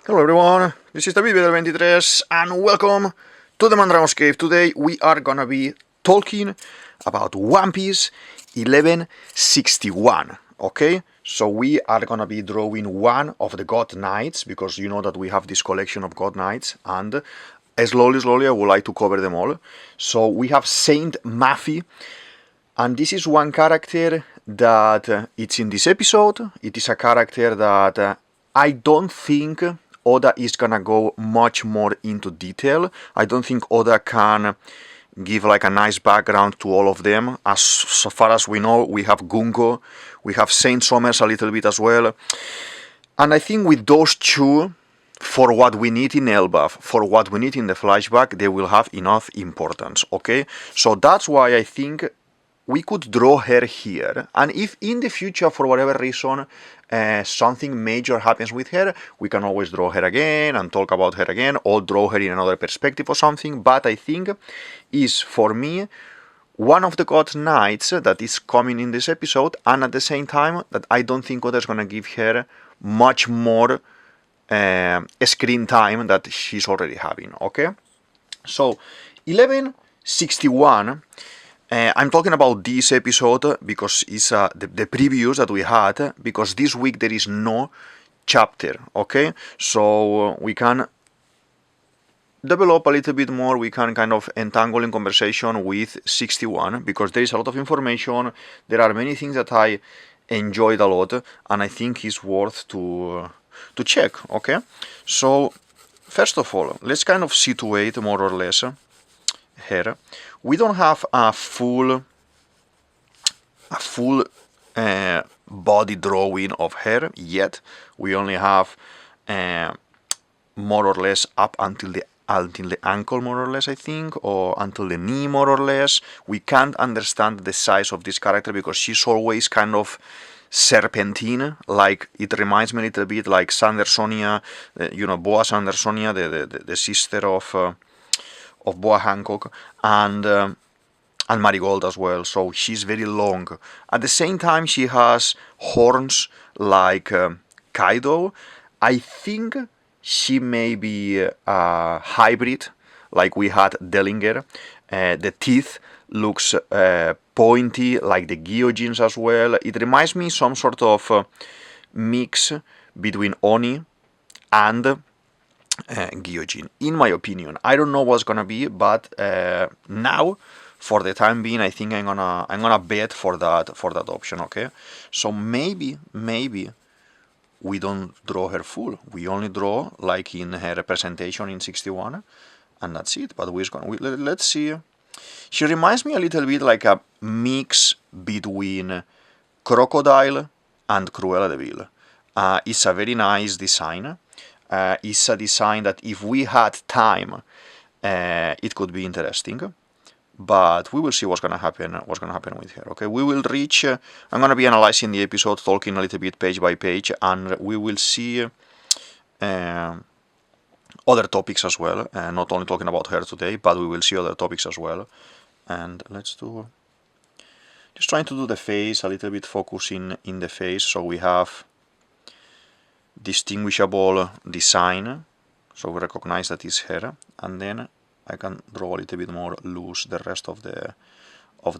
Hello everyone, this is DavidViadel23 and welcome to the Mandragon's Cave. Today we are gonna be talking about One Piece 1161, okay? So we are gonna be drawing one of the God Knights, because you know that we have this collection of God Knights, and slowly I would like to cover them all. So we have Saint Maffy, and this is one character that it's in this episode. It is a character that I don't think Oda is gonna go much more into detail. I don't think Oda can give like a nice background to all of them. As so far as we know, we have Gungo, we have Saint Somers a little bit as well. And I think with those two, for what we need in Elbaf, for what we need in the flashback, they will have enough importance, okay? So that's why I think we could draw her here, and if in the future, for whatever reason, something major happens with her, we can always draw her again and talk about her again, or draw her in another perspective or something. But I think is, for me, one of the God Knights that is coming in this episode, and at the same time that I don't think Oda's gonna give her much more screen time that she's already having, okay? So 1161, I'm talking about this episode because it's the previews that we had, because this week there is no chapter, okay? So we can develop a little bit more, we can kind of entangle in conversation with 61, because there is a lot of information, there are many things that I enjoyed a lot, and I think it's worth to check, okay? So, first of all, let's kind of situate more or less here. We don't have a full body drawing of her yet. We only have more or less up until the ankle, more or less, I think, or until the knee, more or less. We can't understand the size of this character because she's always kind of serpentine, like it reminds me a little bit like Sandersonia, Boa Sandersonia, the sister of Boa Hancock, and Marigold as well. So she's very long. At the same time, she has horns like Kaido. I think she may be a hybrid, like we had Dellinger. The teeth looks pointy, like the Gyojins as well. It reminds me some sort of mix between Oni and Gyojin, in my opinion. I don't know what's gonna be, but now, for the time being, I think I'm gonna bet for that option. Okay, so maybe we don't draw her full. We only draw like in her representation in 61, and that's it. But let's see. She reminds me a little bit like a mix between Crocodile and Cruella de Vil. It's a very nice design. It's a design that if we had time, it could be interesting. But we will see what's gonna happen with her. Okay, we will reach. I'm gonna be analyzing the episode, talking a little bit page by page, and we will see other topics as well. Not only talking about her today, but we will see other topics as well. And let's do. Just trying to do the face a little bit, focusing in the face, so we have distinguishable design, so we recognize that it's her, and then I can draw a little bit more loose the rest of the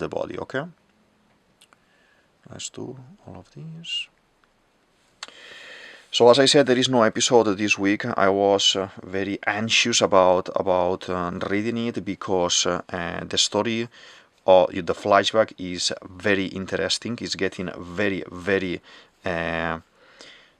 body. Okay, let's do all of these. So as I said, there is no episode this week. I was very anxious about reading it, because the story or the flashback is very interesting. It's getting very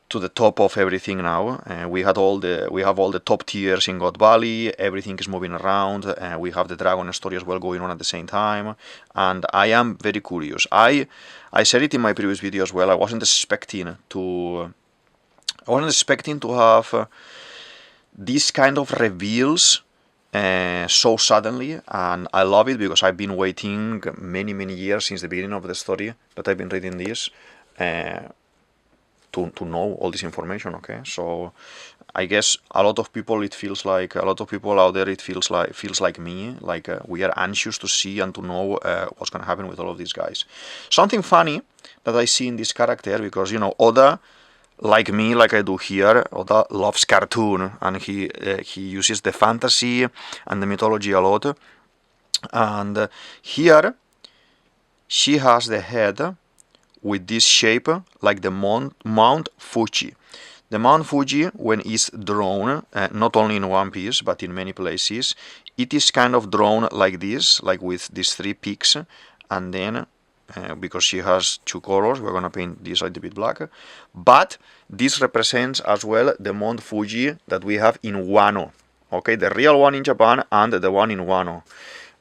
to the top of everything now. We have all the top tiers in God Valley. Everything is moving around. We have the dragon story as well going on at the same time, and I am very curious. I said it in my previous video as well. I wasn't expecting to have these kind of reveals so suddenly, and I love it because I've been waiting many years since the beginning of the story that I've been reading this. To know all this information, okay? So I guess a lot of people out there, it feels like me, like we are anxious to see and to know what's gonna happen with all of these guys. Something funny that I see in this character, because Oda like me, like I do here, Oda loves cartoon, and he uses the fantasy and the mythology a lot. And here she has the head with this shape like the Mount Fuji. The Mount Fuji, when it's drawn, not only in one piece but in many places, it is kind of drawn like this, like with these three peaks, and then because she has two colors, we're gonna paint this a little bit black. But this represents as well the Mount Fuji that we have in Wano. Okay, the real one in Japan and the one in Wano.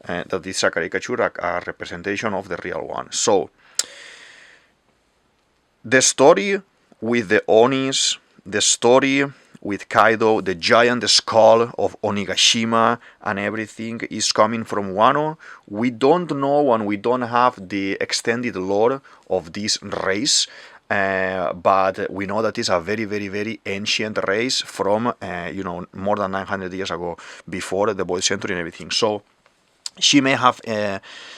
That is a caricature, a representation of the real one. So the story with the Onis, the story with Kaido, the giant skull of Onigashima and everything is coming from Wano. We don't know and we don't have the extended lore of this race, but we know that it's a very, very, very ancient race from, more than 900 years ago, before the Void Century and everything. So she may have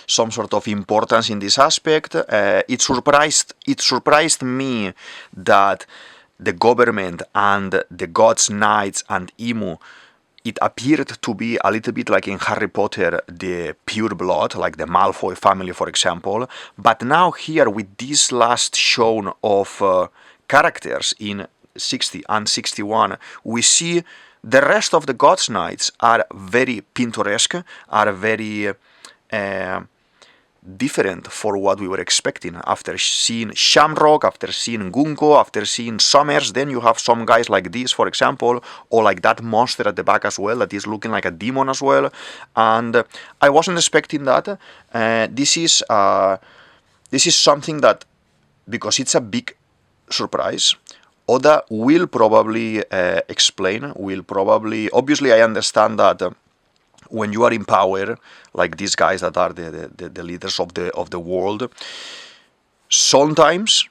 some sort of importance in this aspect. It surprised me that the government and the gods, knights, and Imu, it appeared to be a little bit like in Harry Potter, the pure blood, like the Malfoy family, for example. But now here, with this last shown of characters in 60 and 61, we see the rest of the gods' knights are very pintoresque, are very different for what we were expecting. After seeing Shamrock, after seeing Gunko, after seeing Summers, then you have some guys like this, for example, or like that monster at the back as well, that is looking like a demon as well. And I wasn't expecting that. This is something that, because it's a big surprise, Oda will probably explain, obviously I understand that when you are in power, like these guys that are the leaders of the world, sometimes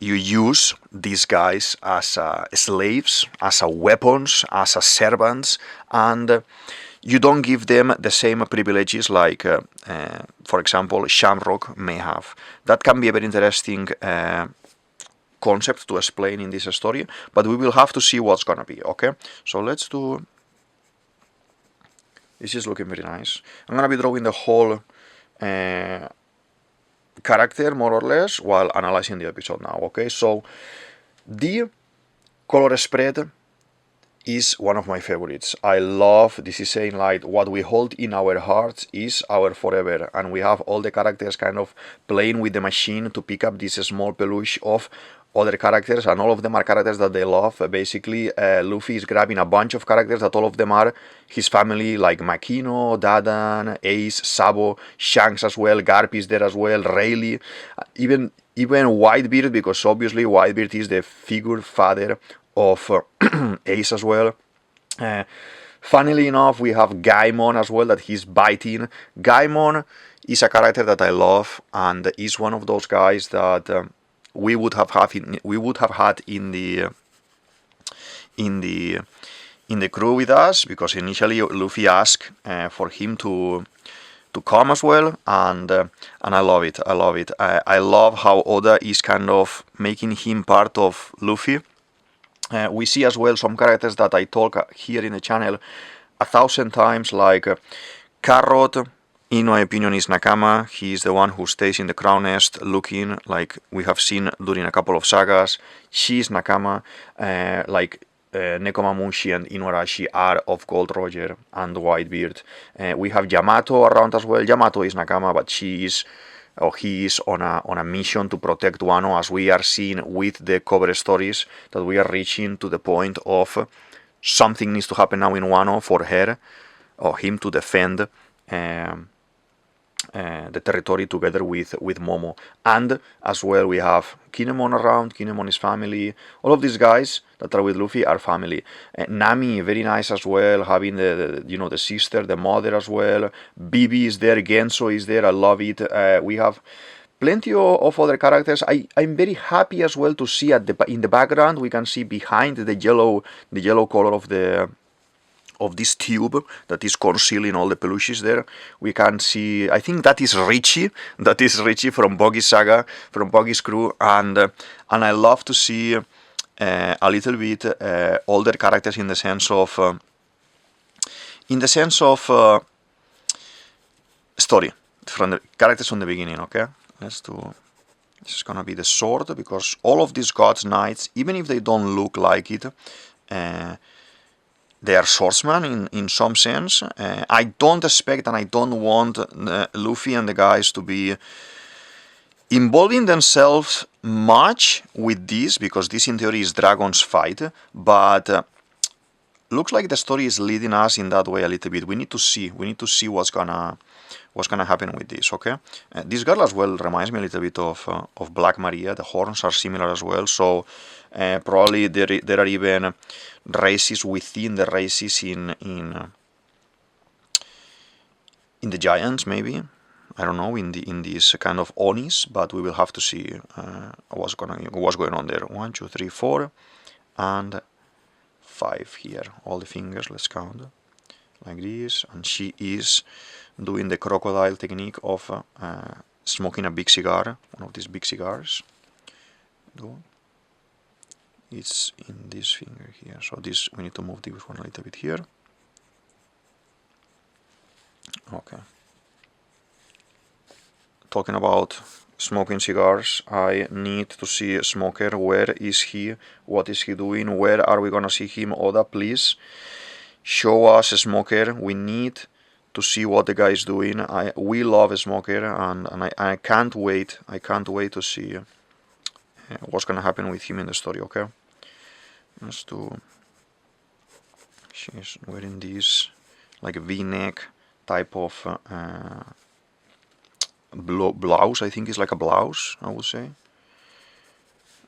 you use these guys as slaves, as weapons, as servants, and you don't give them the same privileges like, for example, Shamrock may have. That can be a very interesting concept to explain in this story, but we will have to see what's gonna be, okay? So let's do... This is looking very nice. I'm gonna be drawing the whole character, more or less, while analyzing the episode now, okay? So, the color spread is one of my favorites. I love, this is saying like, what we hold in our hearts is our forever, and we have all the characters kind of playing with the machine to pick up this small peluche of other characters, and all of them are characters that they love. Basically, Luffy is grabbing a bunch of characters that all of them are his family, like Makino, Dadan, Ace, Sabo, Shanks as well, Garp is there as well, Rayleigh, even Whitebeard, because obviously Whitebeard is the figure father of Ace as well. Funnily enough, we have Gaimon as well, that he's biting. Gaimon is a character that I love, and is one of those guys that we would have had in the crew with us, because initially Luffy asked for him to come as well, and I love it. I love how Oda is kind of making him part of Luffy. We see as well some characters that I talk here in the channel 1,000 times, like Carrot. In my opinion, is Nakama. He is the one who stays in the crown nest looking, like we have seen during a couple of sagas. She is Nakama, like Nekomamushi and Inuarashi are of Gold Roger and Whitebeard. We have Yamato around as well. Yamato is Nakama, but he is on a mission to protect Wano, as we are seeing with the cover stories, that we are reaching to the point of something needs to happen now in Wano for her or him to defend the territory together with Momo. And as well we have Kinemon around. Kinemon is family. All of these guys that are with Luffy are family. Nami, very nice as well, having the sister, the mother as well. Bibi is there, Genso is there, I love it. We have plenty of other characters. I'm very happy as well to see in the background we can see behind the yellow color of this tube that is concealing all the peluches there. We can see, I think that is Richie. That is Richie from Boggy's saga, from Boggy's crew, and I love to see a little bit older characters in the sense of story from the characters from the beginning. Okay, let's do. This is gonna be the sword, because all of these gods knights, even if they don't look like it, they are swordsmen in some sense. I don't expect and I don't want Luffy and the guys to be involving themselves much with this, because this in theory is Dragon's fight, but looks like the story is leading us in that way a little bit. We need to see what's gonna happen with this. Okay, this girl as well reminds me a little bit of Black Maria. The horns are similar as well, so probably there are even races within the races in the giants, maybe. I don't know, in these kind of onis, but we will have to see what's going on there. 1, 2, 3, 4, and 5 here. All the fingers. Let's count like this. And she is doing the crocodile technique of smoking a big cigar, one of these big cigars. It's in this finger here. So this, we need to move this one a little bit here. Okay. Talking about smoking cigars, I need to see a smoker. Where is he? What is he doing? Where are we gonna see him? Oda, please show us a smoker. We need to see what the guy is doing. We love a smoker, and I can't wait. I can't wait to see what's gonna happen with him in the story. Okay, let's do. She's wearing this like a V-neck type of blouse. I think it's like a blouse, I would say,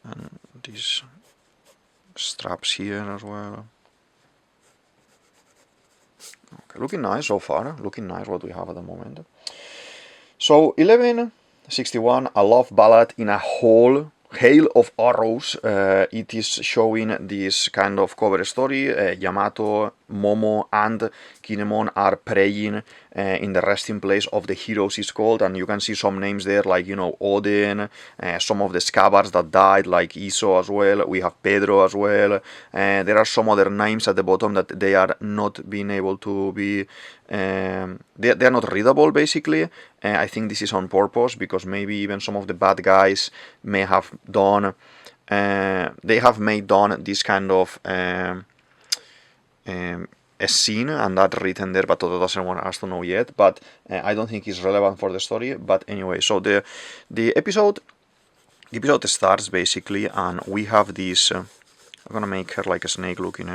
and these straps here as well. Okay, looking nice so far. Looking nice what we have at the moment. So 1161, a love ballad in a hail of arrows. It is showing this kind of cover story. Yamato, Momo, and Kinemon are praying in the resting place of the heroes, is called, and you can see some names there, like, you know, Odin, some of the scabbards that died, like Iso as well. We have Pedro as well. There are some other names at the bottom that they are not being able to be they are not readable, basically. I think this is on purpose, because maybe even some of the bad guys may have done they have made done this kind of a scene, and that written there, but Toto doesn't want us to know yet. But I don't think it's relevant for the story. But anyway, so the episode starts basically, and we have this. I'm gonna make her like a snake looking.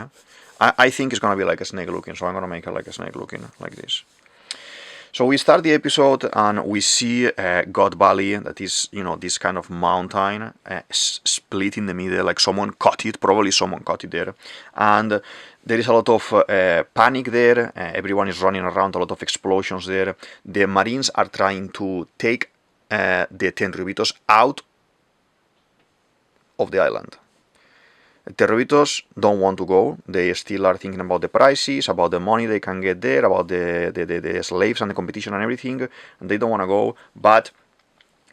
I think it's gonna be like a snake looking, so I'm gonna make her like a snake looking, like this. So we start the episode and we see God Valley, that is, you know, this kind of mountain split in the middle, like someone cut it, probably someone cut it there. And there is a lot of panic there, everyone is running around, a lot of explosions there. The Marines are trying to take the Tenryubitos out of the island. Terroristas don't want to go. They still are thinking about the prices, about the money they can get there, about the slaves and the competition and everything, and they don't want to go. But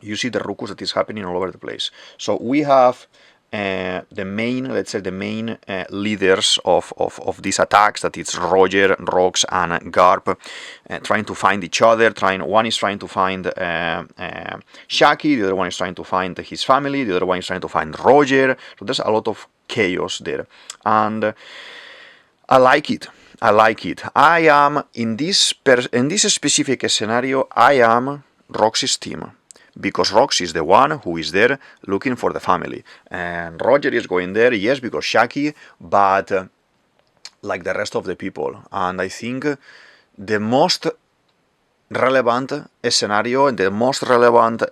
you see the ruckus that is happening all over the place. So we have the main, let's say, the main leaders of these attacks, that it's Roger, Rox, and Garp, trying to find each other. One is trying to find Shaki, the other one is trying to find his family, the other one is trying to find Roger. So there's a lot of chaos there, and I like it. I am in this specific scenario. I am Roxy's team, because Rox is the one who is there looking for the family, and Roger is going there, yes, because Shaki, but like the rest of the people. And I think the most relevant scenario and the most relevant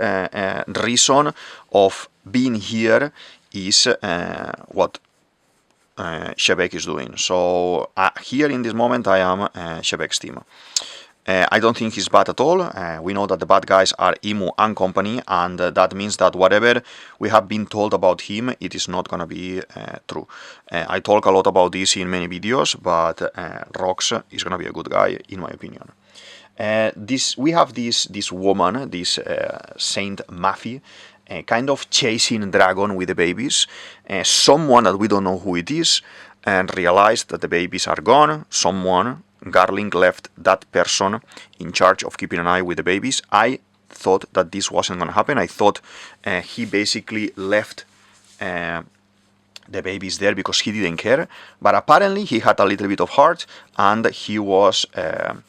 reason of being here is what Shebek is doing. So here in this moment I am Shebek's team. I don't think he's bad at all. We know that the bad guys are Imu and company, and that means that whatever we have been told about him, it is not gonna be true. I talk a lot about this in many videos, but Rox is gonna be a good guy, in my opinion. We have this woman, this Saint Mafi, kind of chasing dragon with the babies. Someone that we don't know who it is and realized that the babies are gone. Someone, Garling, left that person in charge of keeping an eye with the babies. I thought that this wasn't going to happen. I thought he basically left the babies there because he didn't care. But apparently he had a little bit of heart, and he was kind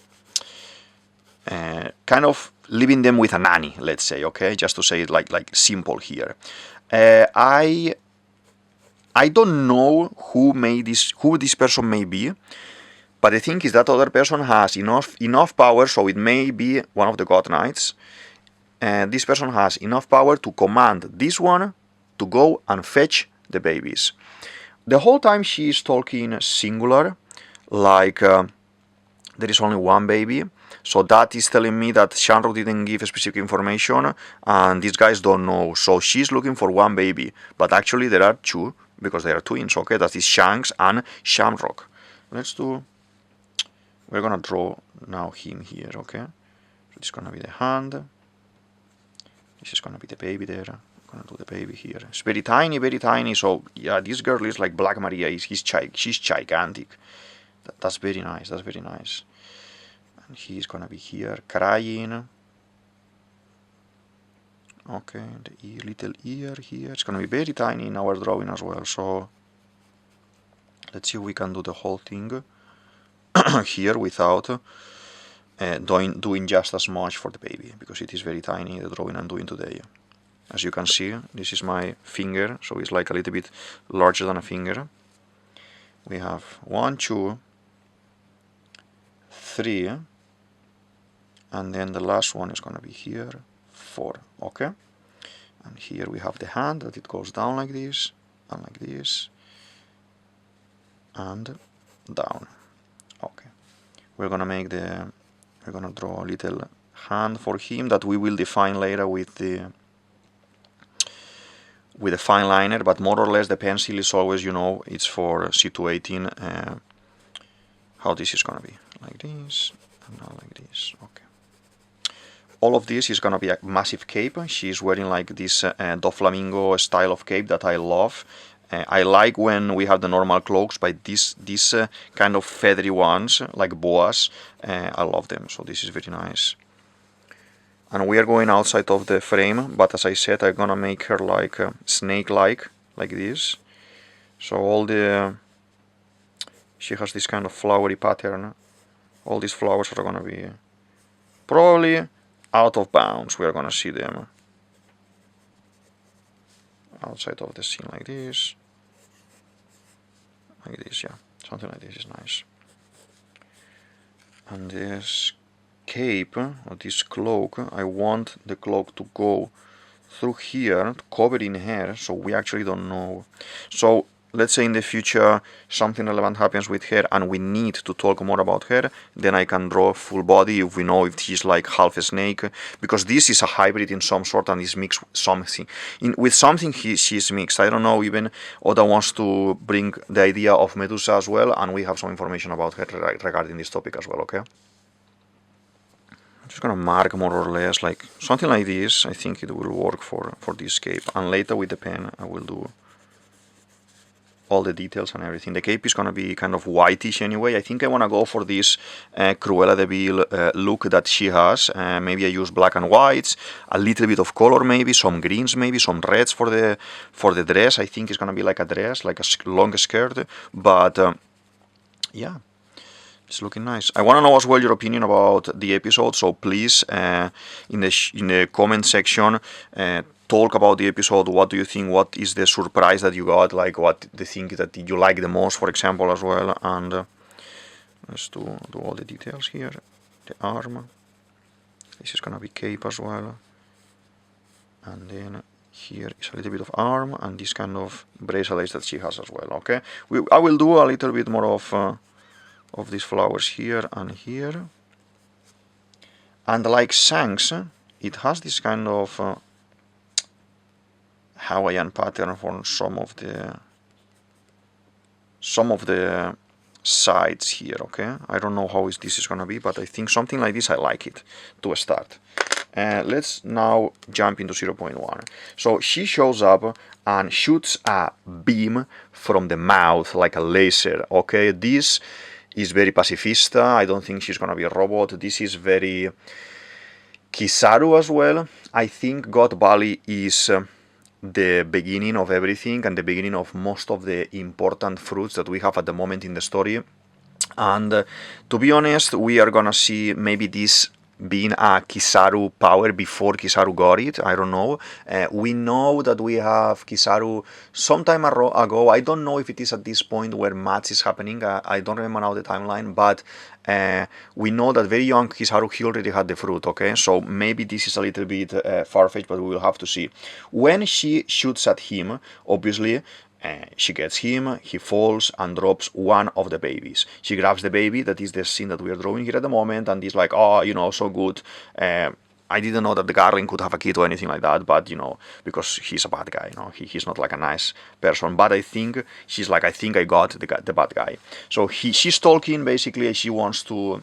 of leaving them with a nanny, let's say, okay, just to say it like simple here. I don't know who this person may be, but the thing is that other person has enough power, so it may be one of the God Knights. This person has enough power to command this one to go and fetch the babies. The whole time she is talking singular, like there is only one baby. So that is telling me that Shanro didn't give specific information and these guys don't know. So she's looking for one baby, but actually there are two because they are twins, okay? That is Shanks and Shamrock. We're gonna draw now him here, okay? So it's gonna be the hand. This is gonna be the baby there. I'm gonna do the baby here. It's very tiny, so yeah, this girl is like Black Maria, she's gigantic. That's very nice, that's very nice. And he's gonna be here crying. Okay, the little ear here. It's gonna be very tiny in our drawing as well. So let's see if we can do the whole thing here without doing just as much for the baby, because it is very tiny, the drawing I'm doing today. As you can see, this is my finger, so it's like a little bit larger than a finger. We have 1, 2, 3. And then the last one is going to be here, 4, okay? And here we have the hand, that it goes down like this, and like this, and down, okay. We're going to draw a little hand for him that we will define later with the fine liner, but more or less the pencil is always, you know, it's for situating how this is going to be, like this, and now like this, okay. All of this is going to be a massive cape. She's wearing like this Doflamingo style of cape that I love. I like when we have the normal cloaks, but these kind of feathery ones, like boas, I love them. So this is very nice. And we are going outside of the frame, but as I said, I'm going to make her like snake-like, like this. So she has this kind of flowery pattern. All these flowers are going to be probably out of bounds. We are going to see them outside of the scene like this, yeah, something like this is nice. And this cape, or this cloak, I want the cloak to go through here, covering her, so we actually don't know. So let's say in the future something relevant happens with her and we need to talk more about her, then I can draw full body if we know if she's like half a snake, because this is a hybrid in some sort and is mixed with something. With something she's mixed. I don't know, even Oda wants to bring the idea of Medusa as well, and we have some information about her regarding this topic as well, okay? I'm just gonna mark more or less like something like this. I think it will work for this cape, and later with the pen I will do all the details and everything. The cape is going to be kind of whitish anyway. I think I want to go for this Cruella de Vil look that she has. Maybe I use black and whites, a little bit of color maybe, some greens maybe, some reds for the dress. I think it's going to be like a dress, like a long skirt, but yeah, it's looking nice. I want to know as well your opinion about the episode, so please in the comment section talk about the episode. What do you think? What is the surprise that you got? Like, what the thing that you like the most, for example, as well. And let's do all the details here. The arm. This is gonna be cape as well. And then here is a little bit of arm and this kind of bracelets that she has as well. Okay, I will do a little bit more of these flowers here and here. And like Shanks, it has this kind of Hawaiian pattern for some of the sides here, okay? I don't know how this is gonna be, but I think something like this I like it to start. let's now jump into 0.1. So she shows up and shoots a beam from the mouth like a laser. Okay, this is very pacifista. I don't think she's gonna be a robot. This is very Kizaru as well. I think God Valley is the beginning of everything and the beginning of most of the important fruits that we have at the moment in the story. And to be honest, we are gonna see maybe this being a Kizaru power before Kizaru got it. I don't know. We know that we have Kizaru some time ago. I don't know if it is at this point where Mats is happening. I don't remember now the timeline, but we know that very young Kizaru, he already had the fruit, okay? So maybe this is a little bit far-fetched, but we will have to see. When she shoots at him, obviously, she gets him, he falls and drops one of the babies. She grabs the baby, that is the scene that we are drawing here at the moment, and he's like, oh, you know, so good. I didn't know that the Garling could have a kid or anything like that, but, you know, because he's a bad guy, you know, he's not like a nice person. But I think she's like, I think I got the bad guy. So she's talking, basically, she wants to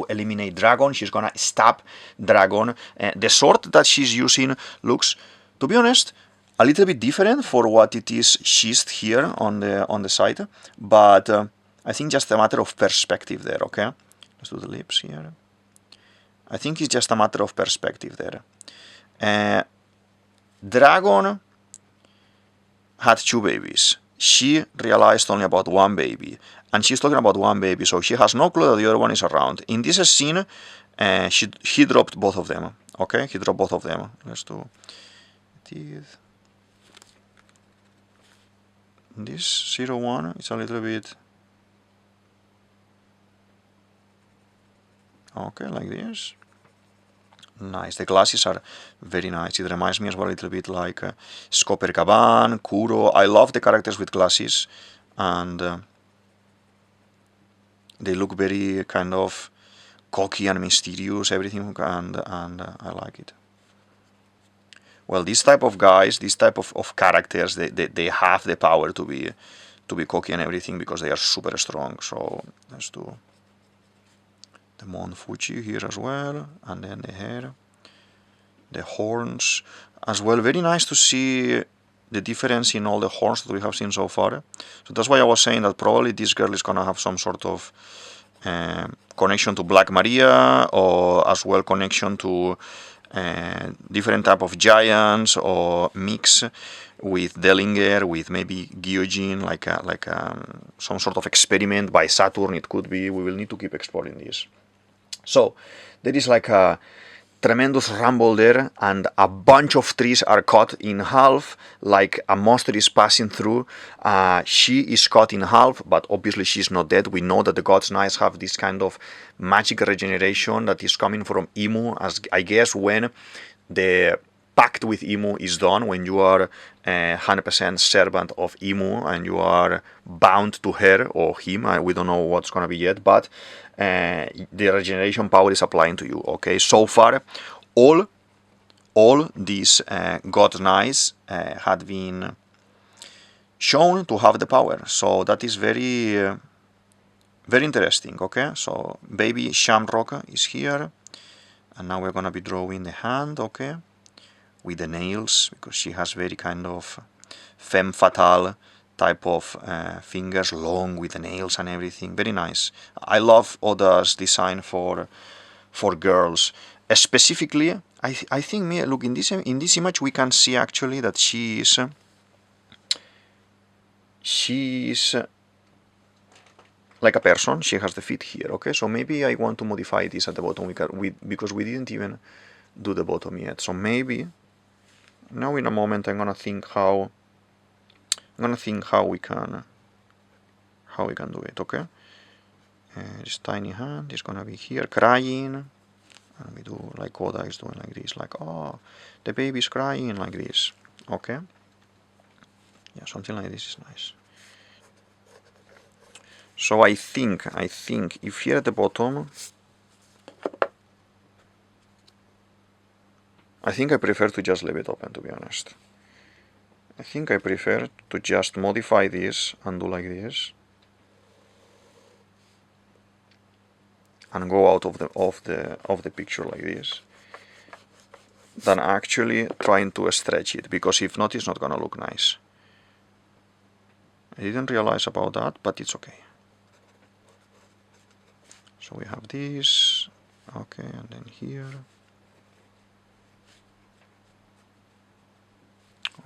eliminate Dragon. She's gonna stab Dragon. The sword that she's using looks, to be honest, a little bit different for what it is sheathed here on the side, but I think just a matter of perspective there, okay? Let's do the lips here. I think it's just a matter of perspective there. Dragon had 2 babies. She realized only about 1 baby, and she's talking about 1 baby, so she has no clue that the other one is around. In this scene, he dropped both of them, okay? He dropped both of them. Let's do teeth. This 01 is a little bit okay, like this. Nice. The glasses are very nice. It reminds me as well a little bit like Scopper Kaban, Kuro. I love the characters with glasses, and they look very kind of cocky and mysterious, everything, and I like it. Well, this type of guys, this type of characters, they have the power to be cocky and everything because they are super strong. So let's do the Mon Fuji here as well, and then the hair, the horns as well. Very nice to see the difference in all the horns that we have seen so far. So that's why I was saying that probably this girl is gonna have some sort of connection to Black Maria, or as well connection to different type of giants, or mix with Dellinger, with maybe Gyojin, like some sort of experiment by Saturn. It could be. We will need to keep exploring this. So there is like a tremendous rumble there, and a bunch of trees are cut in half, like a monster is passing through. She is cut in half, but obviously she's not dead. We know that the God's Knights have this kind of magic regeneration that is coming from Imu, as I guess when the pact with Imu is done, when you are 100% servant of Imu and you are bound to her or him. We don't know what's gonna be yet, but the regeneration power is applying to you. Okay, so far all these God Knights had been shown to have the power, so that is very very interesting. Okay, so baby Shamrock is here, and now we're gonna be drawing the hand, okay, with the nails, because she has very kind of femme fatale type of fingers, long with the nails and everything. Very nice. I love Oda's design for girls. Specifically, I think, look, in this image we can see actually that she is like a person. She has the feet here, okay? So maybe I want to modify this at the bottom because we didn't even do the bottom yet. So maybe now in a moment I'm gonna think how we can do it, okay? This tiny hand is gonna be here crying, and we do like Oda is doing, like this, like, oh, the baby's crying, like this, okay? Yeah, something like this is nice. So I think if here at the bottom, I think I prefer to just leave it open, to be honest. I think I prefer to just modify this and do like this, and go out of the picture like this. than actually trying to stretch it, because if not, it's not gonna look nice. I didn't realize about that, but it's okay. So we have this, okay, and then here.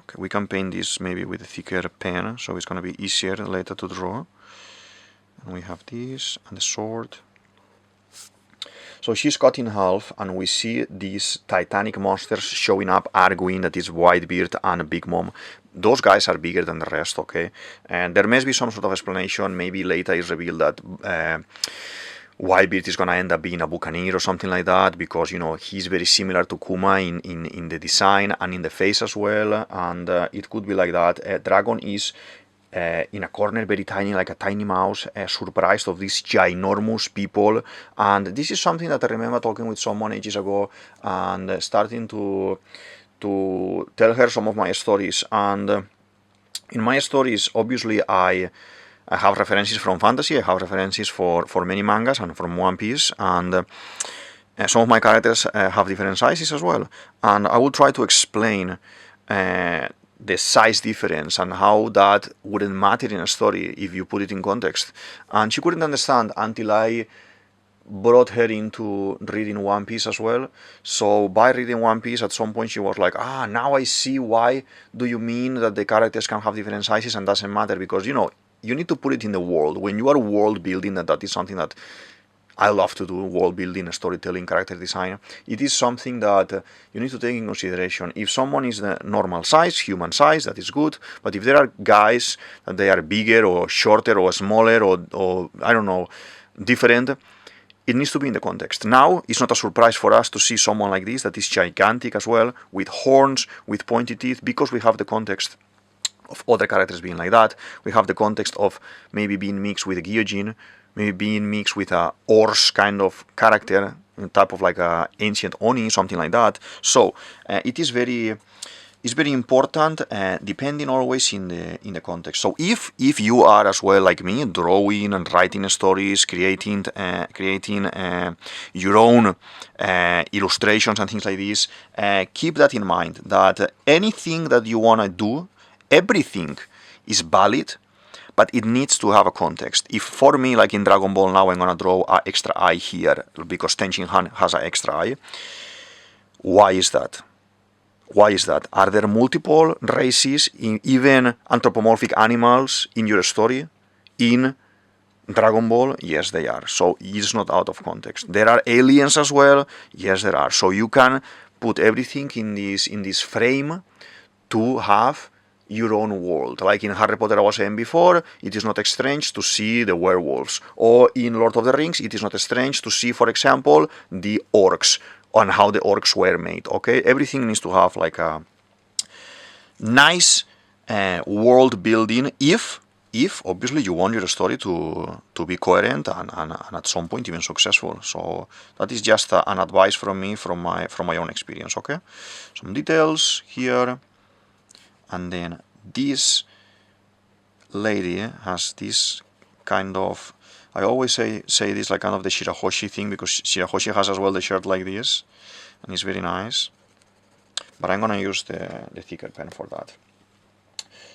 Okay, we can paint this maybe with a thicker pen, so it's gonna be easier later to draw. And we have this, and the sword. So she's cut in half, and we see these titanic monsters showing up, arguing that is Whitebeard and Big Mom. Those guys are bigger than the rest, okay? And there must be some sort of explanation. Maybe later it's revealed that Whitebeard is gonna end up being a buccaneer or something like that, because, you know, he's very similar to Kuma in the design and in the face as well, and it could be like that. Dragon is in a corner, very tiny, like a tiny mouse, surprised of these ginormous people. And this is something that I remember talking with someone ages ago, and starting to tell her some of my stories. And in my stories, obviously, I have references from fantasy, I have references for many mangas and from One Piece, and some of my characters have different sizes as well. And I will try to explain the size difference and how that wouldn't matter in a story if you put it in context. And she couldn't understand until I brought her into reading One Piece as well. So by reading One Piece, at some point she was like, now I see why do you mean that the characters can have different sizes and doesn't matter, because, you know, you need to put it in the world. When you are world building, that is something that I love to do, world building, storytelling, character design. It is something that you need to take in consideration. If someone is the normal size, human size, that is good. But if there are guys that they are bigger or shorter or smaller or I don't know, different, it needs to be in the context. Now, it's not a surprise for us to see someone like this that is gigantic as well, with horns, with pointy teeth, because we have the context of other characters being like that. We have the context of maybe being mixed with a Gyojin, maybe being mixed with a Ors kind of character, type of like a ancient Oni, something like that. So it is very important, depending always in the context. So if you are as well like me, drawing and writing stories, creating your own illustrations and things like this, keep that in mind, that anything that you want to do, everything is valid, but it needs to have a context. If for me, like in Dragon Ball now, I'm gonna draw an extra eye here because Tenshin Han has an extra eye. Why is that? Why is that? Are there multiple races, even anthropomorphic animals in your story? In Dragon Ball, yes, they are. So it's not out of context. There are aliens as well. Yes, there are. So you can put everything in this frame to have your own world. Like in Harry Potter, I was saying before, it is not strange to see the werewolves. Or in Lord of the Rings, it is not strange to see, for example, the orcs, on how the orcs were made. Okay, everything needs to have like a nice world building. If obviously you want your story to be coherent and at some point even successful. So that is just an advice from me, from my own experience. Okay, some details here. And then this lady has this kind of, I always say this like kind of the Shirahoshi thing, because Shirahoshi has as well the shirt like this, and it's very nice. But I'm gonna use the thicker pen for that.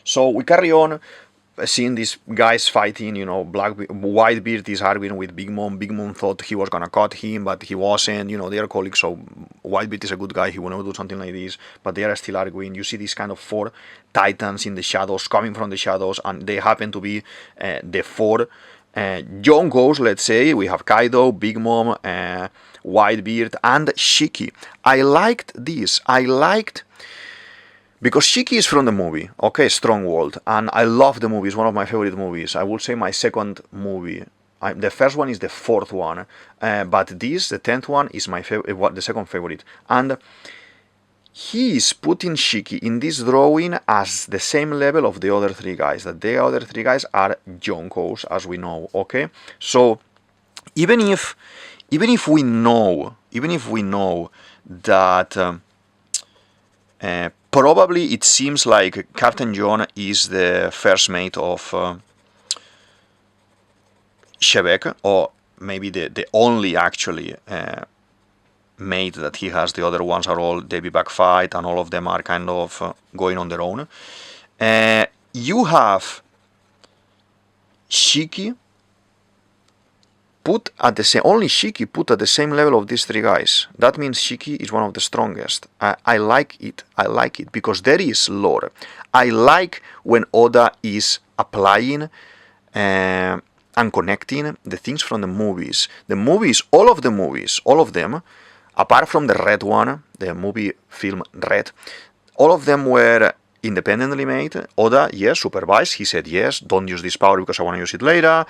So we carry on seeing these guys fighting, you know, Whitebeard is arguing with Big Mom. Big Mom thought he was gonna cut him, but he wasn't. You know, they are colleagues, so Whitebeard is a good guy. He will never do something like this, but they are still arguing. You see these kind of 4 titans in the shadows, coming from the shadows, and they happen to be the 4 Yonkos, let's say. We have Kaido, Big Mom, Whitebeard, and Shiki. I liked this. Because Shiki is from the movie, okay, Strong World, and I love the movie. It's one of my favorite movies. I would say my second movie. The first one is the 4th one, but this, the 10th one, is my favorite, the second favorite. And he is putting Shiki in this drawing as the same level of the other 3 guys. That the other 3 guys are Yonkos, as we know, okay? So even if we know that probably it seems like Captain John is the first mate of Shebek, or maybe the only actually mate that he has. The other ones are all Debbie backfight, and all of them are kind of going on their own. You have Shiki put at the same, only Shiki put at the same level of these three guys. That means Shiki is one of the strongest. I like it. I like it because there is lore. I like when Oda is applying and connecting the things from the movies. The movies, all of them, apart from the Red one, the movie film Red, all of them were independently made. Oda, yes, supervised. He said, yes, don't use this power because I want to use it later,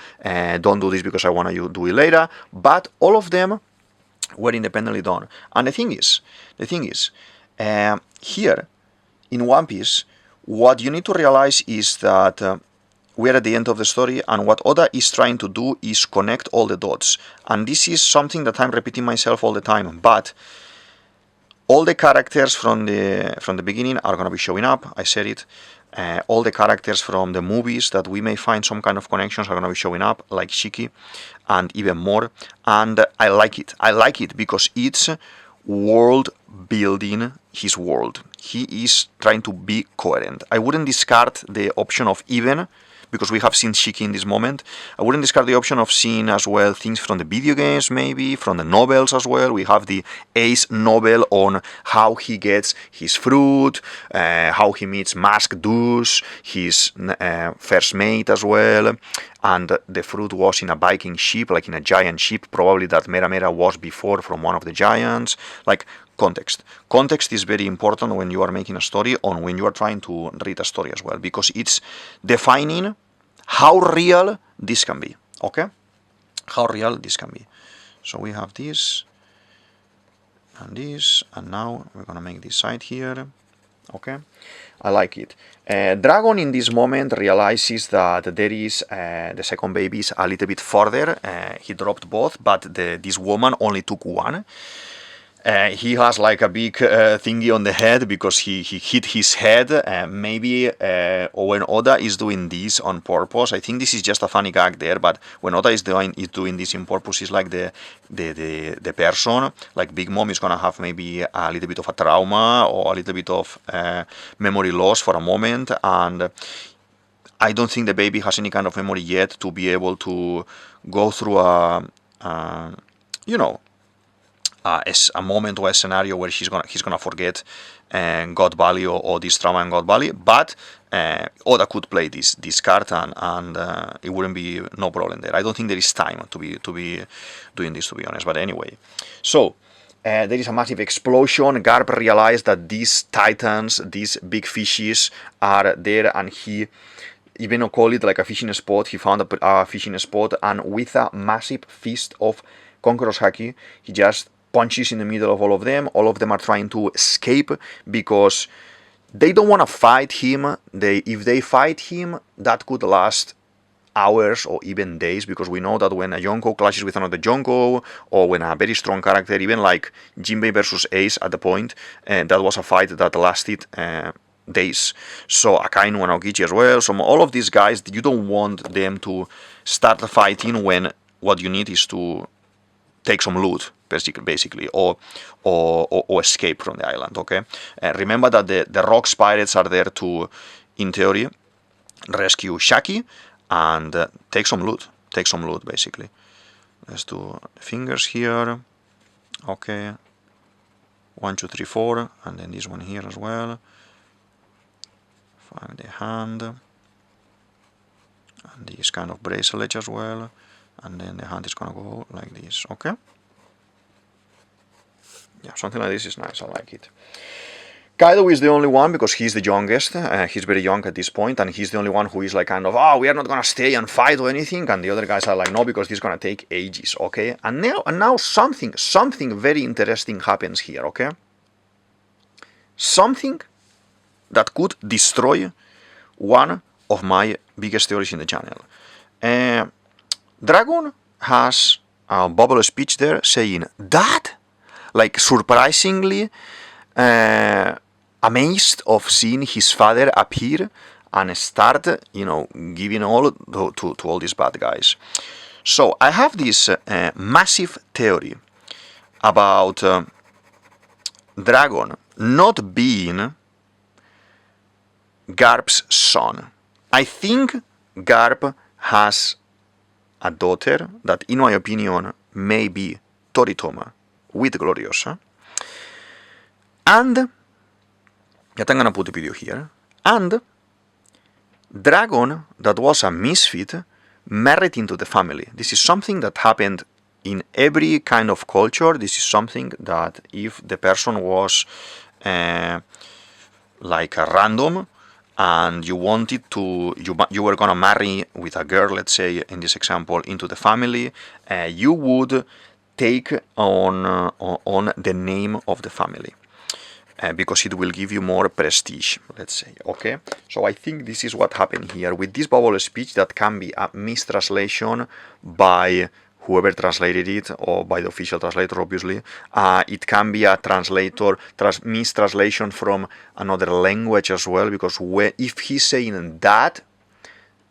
don't do this because I want to do it later. But all of them were independently done. And the thing is, here in One Piece, what you need to realize is that we're at the end of the story, and what Oda is trying to do is connect all the dots. And this is something that I'm repeating myself all the time, but all the characters from the beginning are going to be showing up. I said it. All the characters from the movies that we may find some kind of connections are going to be showing up, like Shiki, and even more. And I like it. I like it because it's world building his world. He is trying to be coherent. I wouldn't discard the option of even, because we have seen Shiki in this moment. I wouldn't discard the option of seeing as well things from the video games, maybe, from the novels as well. We have the Ace novel on how he gets his fruit, how he meets Mask Deuce, his first mate as well. And the fruit was in a Viking ship, like in a giant ship, probably that Mera Mera was before from one of the giants. Like, context. Context is very important when you are making a story or when you are trying to read a story as well, because it's defining how real this can be, okay? How real this can be. So we have this, and now we're gonna make this side here, okay? I like it. Dragon in this moment realizes that there is the second baby is a little bit further. He dropped both, but this woman only took one. He has like a big thingy on the head because he hit his head. Maybe when Oda is doing this on purpose, I think this is just a funny gag there, but when Oda is doing this on purpose, is like the person, like Big Mom, is gonna have maybe a little bit of a trauma or a little bit of memory loss for a moment, and I don't think the baby has any kind of memory yet to be able to go through a moment or a scenario where he's gonna forget God Valley or this trauma in God Valley. But Oda could play this card and it wouldn't be no problem there. I don't think there is time to be doing this, to be honest. But anyway, so there is a massive explosion. Garp realized that these titans, these big fishes, are there, and he even call it like a fishing spot. He found a fishing spot, and with a massive fist of Conqueror's Haki, he just punches in the middle of all of them. All of them are trying to escape because they don't want to fight him. If they fight him, that could last hours or even days, because we know that when a Yonko clashes with another Yonko, or when a very strong character, even like Jinbei versus Ace at the point, that was a fight that lasted days. So Akainu and Aokichi as well. So all of these guys, you don't want them to start fighting when what you need is to take some loot, basically, or escape from the island, okay? Remember that the Rocks Pirates are there to, in theory, rescue Shaki and take some loot, basically. Let's do fingers here, okay. 1, 2, 3, 4, and then this one here as well. Find the hand, and this kind of bracelet as well. And then the hand is gonna go like this, okay? Yeah, something like this is nice, I like it. Kaido is the only one, because he's the youngest, he's very young at this point, and he's the only one who is like kind of, oh, we are not gonna stay and fight or anything, and the other guys are like, no, because this is gonna take ages, okay? And now something very interesting happens here, okay? Something that could destroy one of my biggest theories in the channel. Dragon has a bubble speech there saying that, like surprisingly amazed of seeing his father appear and start, giving all to all these bad guys. So I have this massive theory about Dragon not being Garp's son. I think Garp has a daughter that, in my opinion, may be Toritoma with Gloriosa. And, yet I'm gonna put the video here, and Dragon, that was a misfit, married into the family. This is something that happened in every kind of culture. This is something that if the person was like a random, and you wanted to, you were gonna marry with a girl, let's say in this example, into the family, you would take on the name of the family. Because it will give you more prestige, let's say, okay? So I think this is what happened here with this bubble speech. That can be a mistranslation by whoever translated it, or by the official translator, obviously. It can be a mistranslation from another language as well, because if he's saying that,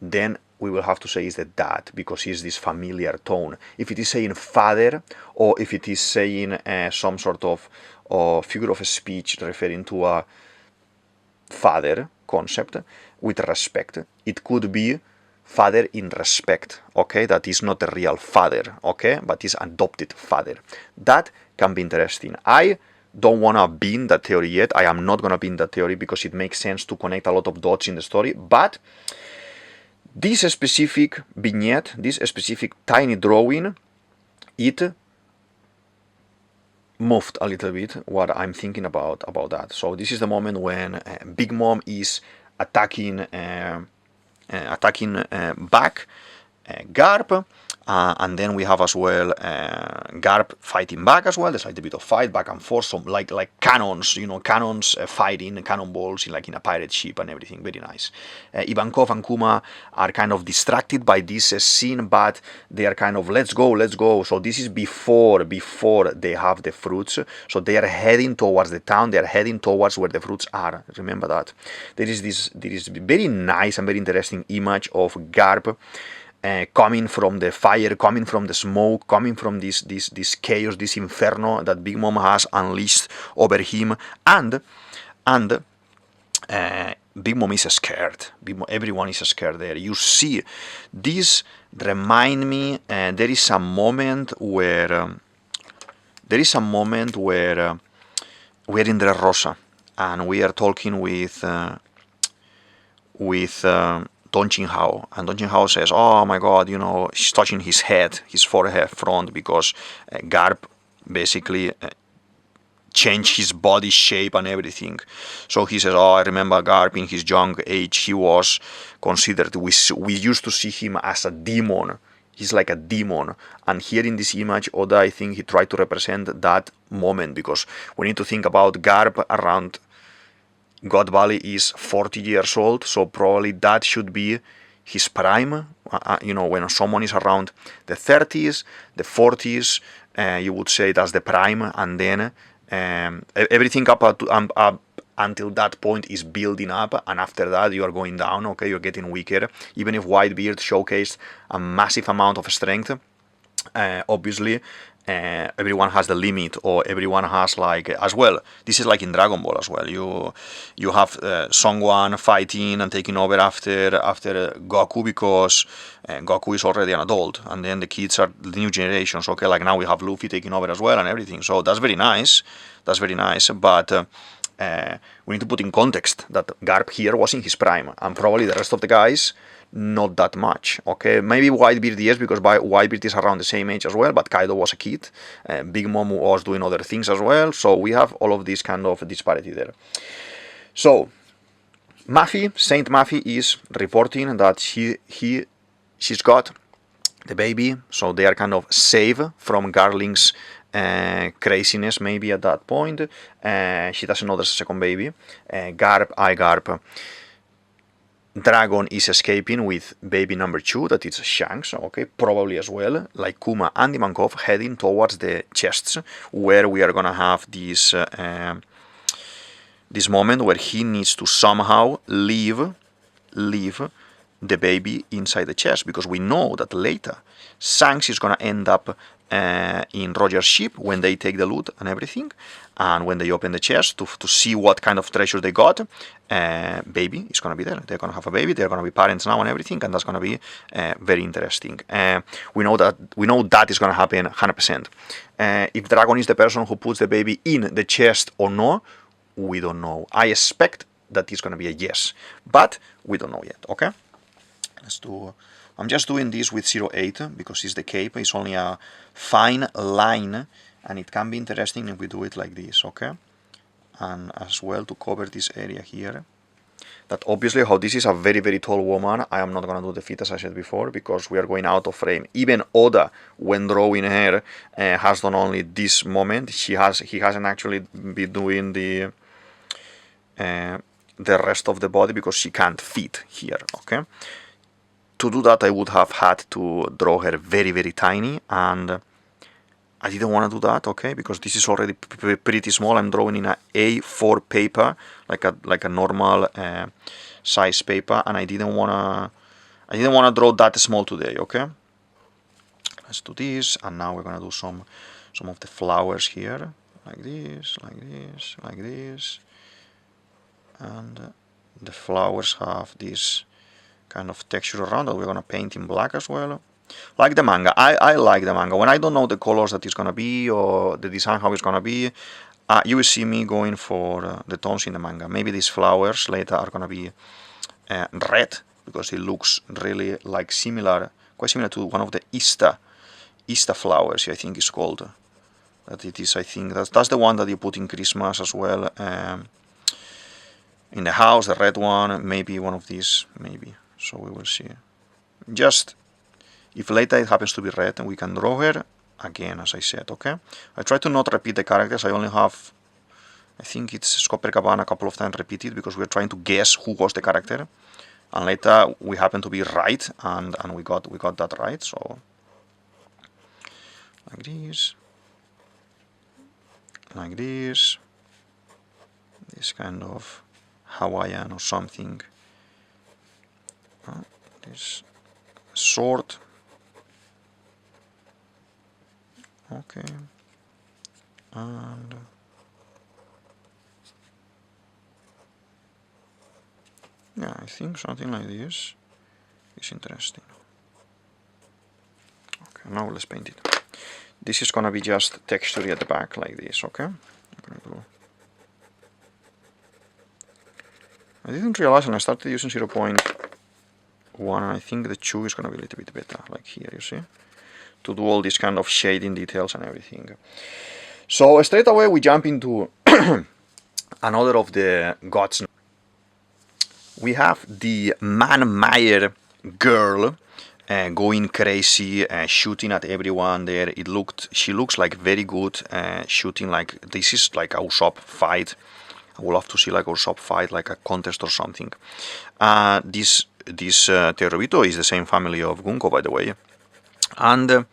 then we will have to say is the dad, because it's this familiar tone. If it is saying father, or if it is saying some sort of figure of speech referring to a father concept with respect, it could be father in respect, okay? That is not a real father, okay? But is adopted father. That can be interesting. I don't want to be in that theory yet. I am not going to be in that theory because it makes sense to connect a lot of dots in the story, but this specific vignette, this specific tiny drawing, it moved a little bit what I'm thinking about that. So this is the moment when Big Mom is attacking back Garp, and then we have as well Garp fighting back as well. There's like a bit of fight back and forth, some like cannons, cannons fighting, cannonballs in a pirate ship and everything. Very nice. Ivankov and Kuma are kind of distracted by this scene, but they are kind of let's go. So this is before they have the fruits. So they are heading towards the town. They are heading towards where the fruits are. Remember that. There is this very nice and very interesting image of Garp coming from the fire, coming from the smoke, coming from this chaos, this inferno that Big Mom has unleashed over him, and Big Mom is scared. Everyone is scared there. You see, this remind me. There is a moment where we're in the Rosa, and we are talking with Don Chin-hao, and Don Chin-hao says, oh my god, he's touching his head, his forehead front, because Garp basically changed his body shape and everything. So he says, oh, I remember Garp in his young age, he was considered, we used to see him as a demon. He's like a demon. And here in this image, Oda, I think he tried to represent that moment, because we need to think about Garp around God Valley is 40 years old, so probably that should be his prime. When someone is around the 30s, the 40s, you would say that's the prime, and then everything up until that point is building up, and after that you are going down, okay, you're getting weaker. Even if Whitebeard showcased a massive amount of strength, obviously, everyone has the limit, or everyone has as well. This is like in Dragon Ball as well. You have Songwan fighting and taking over after Goku, because Goku is already an adult, and then the kids are the new generations. Okay, like now we have Luffy taking over as well and everything. So that's very nice. But we need to put in context that Garp here was in his prime, and probably the rest of the guys not that much, okay? Maybe Whitebeard yes, because Whitebeard is around the same age as well, but Kaido was a kid. Big Mom was doing other things as well, so we have all of this kind of disparity there. So, Saint Maffy is reporting that she's got the baby, so they are kind of safe from Garling's craziness maybe at that point. She doesn't know there's a second baby. Garp. Dragon is escaping with baby number 2, that is Shanks, okay, probably as well, like Kuma and Ivankov heading towards the chests, where we are gonna have this this moment where he needs to somehow leave the baby inside the chest, because we know that later Shanks is gonna end up in Roger's ship when they take the loot and everything, and when they open the chest to see what kind of treasure they got, baby is gonna be there. They're gonna have a baby. They're gonna be parents now and everything, and that's gonna be very interesting. We know that is gonna happen 100%. If Dragon is the person who puts the baby in the chest or no, we don't know. I expect that it's gonna be a yes, but we don't know yet. Okay, let's do. I'm just doing this with 0.8 because it's the cape. It's only a fine line, and it can be interesting if we do it like this, okay? And as well to cover this area here. That obviously, how this is a very, very tall woman, I am not going to do the feet as I said before, because we are going out of frame. Even Oda, when drawing her, has done only this moment. He hasn't actually been doing the rest of the body because she can't fit here, okay? To do that, I would have had to draw her very, very tiny, and I didn't want to do that, okay, because this is already pretty small. I'm drawing in a A4 paper, like a normal size paper, and I didn't wanna draw that small today, okay. Let's do this, and now we're gonna do some of the flowers here, like this, like this, like this, and the flowers have this kind of texture around that we're gonna paint in black as well. Like the manga, I like the manga. When I don't know the colors that it's gonna be or the design how it's gonna be, you will see me going for the tones in the manga. Maybe these flowers later are gonna be red because it looks really like quite similar to one of the Easter flowers. I think it's called. That it is. I think that's the one that you put in Christmas as well. In the house, the red one, maybe one of these, maybe. So we will see. Just if later it happens to be red, and we can draw her again, as I said, okay? I try to not repeat the characters. I only have, I think it's Copacabana a couple of times repeated because we're trying to guess who was the character. And later we happen to be right, and we got that right, so like this, like this kind of Hawaiian or something. This sword. Okay. And yeah, I think something like this is interesting. Okay, now let's paint it. This is gonna be just texture at the back like this, okay? I didn't realize when I started using 0.1, I think the 2 is gonna be a little bit better, like here, you see? To do all this kind of shading details and everything. So straight away we jump into another of the gods. We have the Man-Meyer girl going crazy, shooting at everyone there. She looks like very good, shooting like, this is like a Usopp fight. I would love to see like Usopp fight, like a contest or something. This Terubito is the same family of Gunko, by the way. And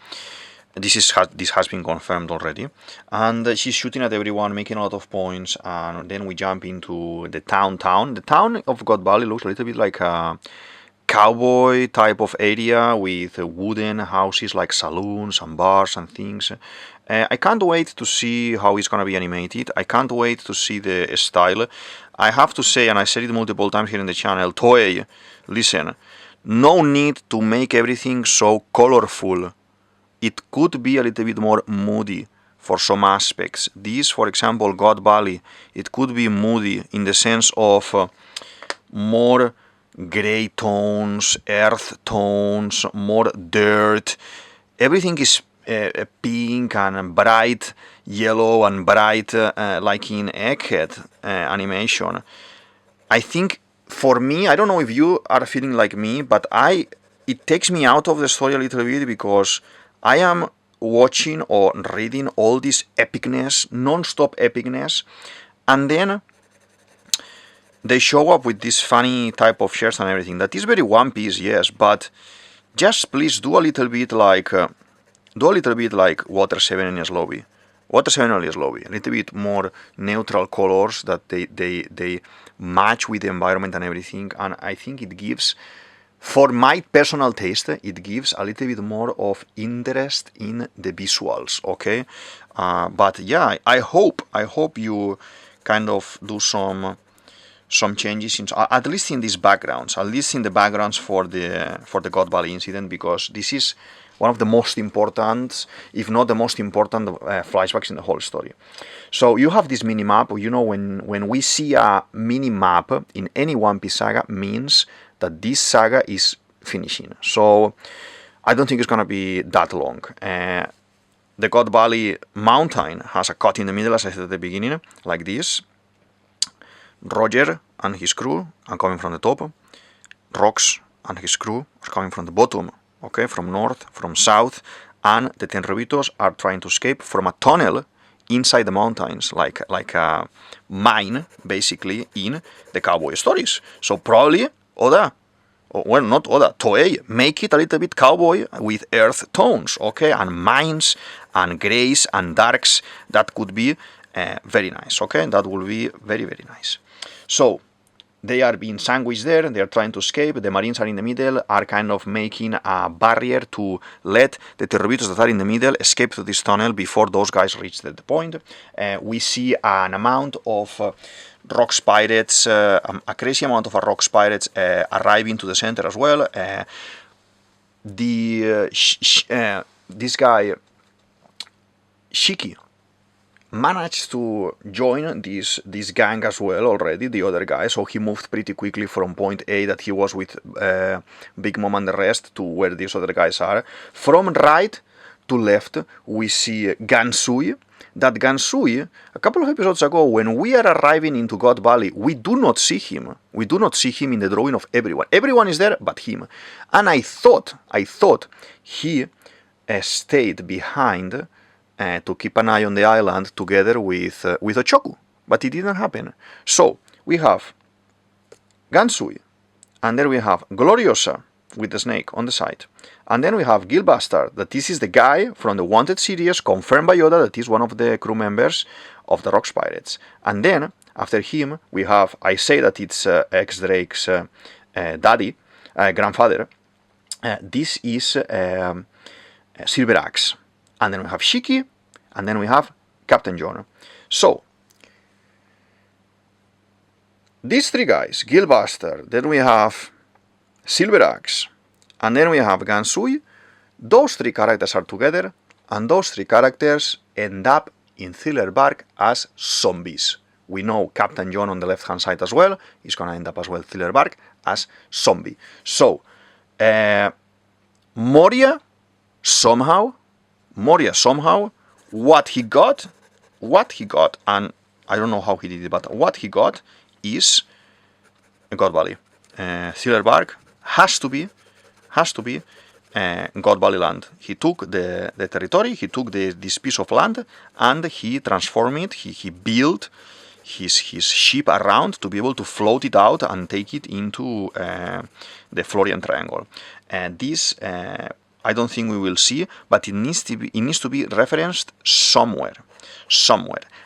this has been confirmed already. And she's shooting at everyone, making a lot of points. And then we jump into the town. The town of God Valley looks a little bit like a cowboy type of area with wooden houses like saloons and bars and things. I can't wait to see how it's gonna be animated. I can't wait to see the style. I have to say, and I said it multiple times here in the channel, Toei, listen, no need to make everything so colorful. It could be a little bit more moody for some aspects. This, for example, God Valley, it could be moody in the sense of more gray tones, earth tones, more dirt. Everything is pink and bright yellow and bright like in Egghead animation. I think for me, I don't know if you are feeling like me, but it takes me out of the story a little bit because I am watching or reading all this epicness, non-stop epicness, and then they show up with this funny type of shirts and everything. That is very One Piece, yes, but just please do a little bit like Water 7 and Lobby. Water 7 and Lobby. A little bit more neutral colors that they match with the environment and everything. And I think it gives For my personal taste, it gives a little bit more of interest in the visuals, okay? But yeah, I hope you kind of do some changes at least in these backgrounds, at least in the backgrounds for the God Valley incident, because this is one of the most important, if not the most important, flashbacks in the whole story. So you have this mini map. You know, when we see a mini map in any One Piece saga, means that this saga is finishing. So I don't think it's gonna be that long. The God Valley mountain has a cut in the middle, as I said at the beginning, like this. Roger and his crew are coming from the top. Rox and his crew are coming from the bottom, okay, from north, from south, and the Tenryubitos are trying to escape from a tunnel inside the mountains, like a mine, basically, in the cowboy stories. So probably Oda, well, not Oda, Toei, make it a little bit cowboy with earth tones, okay, and mines and grays and darks. That could be very nice, okay, that will be very, very nice. So they are being sandwiched there, they are trying to escape, the Marines are in the middle, are kind of making a barrier to let the Tenryubitos that are in the middle escape to this tunnel before those guys reach the point. We see an amount of Rocks pirates, a crazy amount of Rocks pirates arriving to the center as well. This guy, Shiki, managed to join this gang as well already, the other guy, so he moved pretty quickly from point A that he was with Big Mom and the rest to where these other guys are. From right to left, we see Gansui. That Gansui, a couple of episodes ago, when we are arriving into God Valley, we do not see him. We do not see him in the drawing of everyone. Everyone is there but him. And I thought he stayed behind to keep an eye on the island together with Ochoku, but it didn't happen. So we have Gansui, and then we have Gloriosa with the snake on the side, and then we have Gilbastard, that this is the guy from the Wanted series, confirmed by Yoda that is one of the crew members of the Rocks Pirates. And then after him we have, I say that it's X-Drake's daddy, grandfather. This is Silver Axe. And then we have Shiki, and then we have Captain John. So, these three guys, Gilbuster, then we have Silver Axe, and then we have Gansui. Those three characters are together, and those three characters end up in Thriller Bark as zombies. We know Captain John on the left-hand side as well is going to end up as well Thriller Bark as zombie. So, Moria somehow, what he got, and I don't know how he did it, but what he got is God Valley. Thriller Bark has to be God Valley land. He took the territory, he took this piece of land, and he transformed it, he built his ship around to be able to float it out and take it into the Florian Triangle. And this I don't think we will see, but it needs to be referenced somewhere.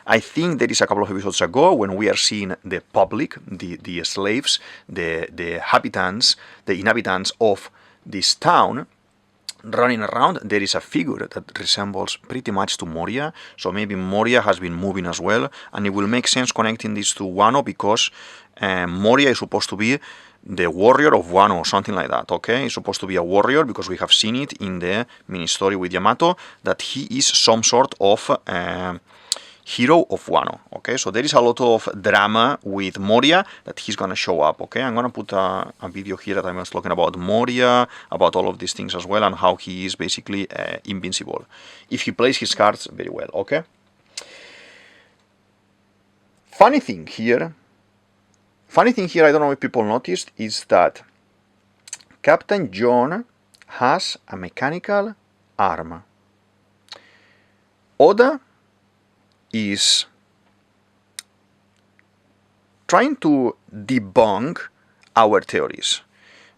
I think there is a couple of episodes ago when we are seeing the public, the slaves, the inhabitants of this town running around. There is a figure that resembles pretty much to Moria, so maybe Moria has been moving as well, and it will make sense connecting this to Wano because Moria is supposed to be the warrior of Wano, or something like that, okay? He's supposed to be a warrior because we have seen it in the mini-story with Yamato, that he is some sort of hero of Wano, okay? So there is a lot of drama with Moria that he's gonna show up, okay? I'm gonna put a video here that I was talking about Moria, about all of these things as well, and how he is basically invincible, if he plays his cards very well, okay? Funny thing here, I don't know if people noticed, is that Captain John has a mechanical arm. Oda is trying to debunk our theories.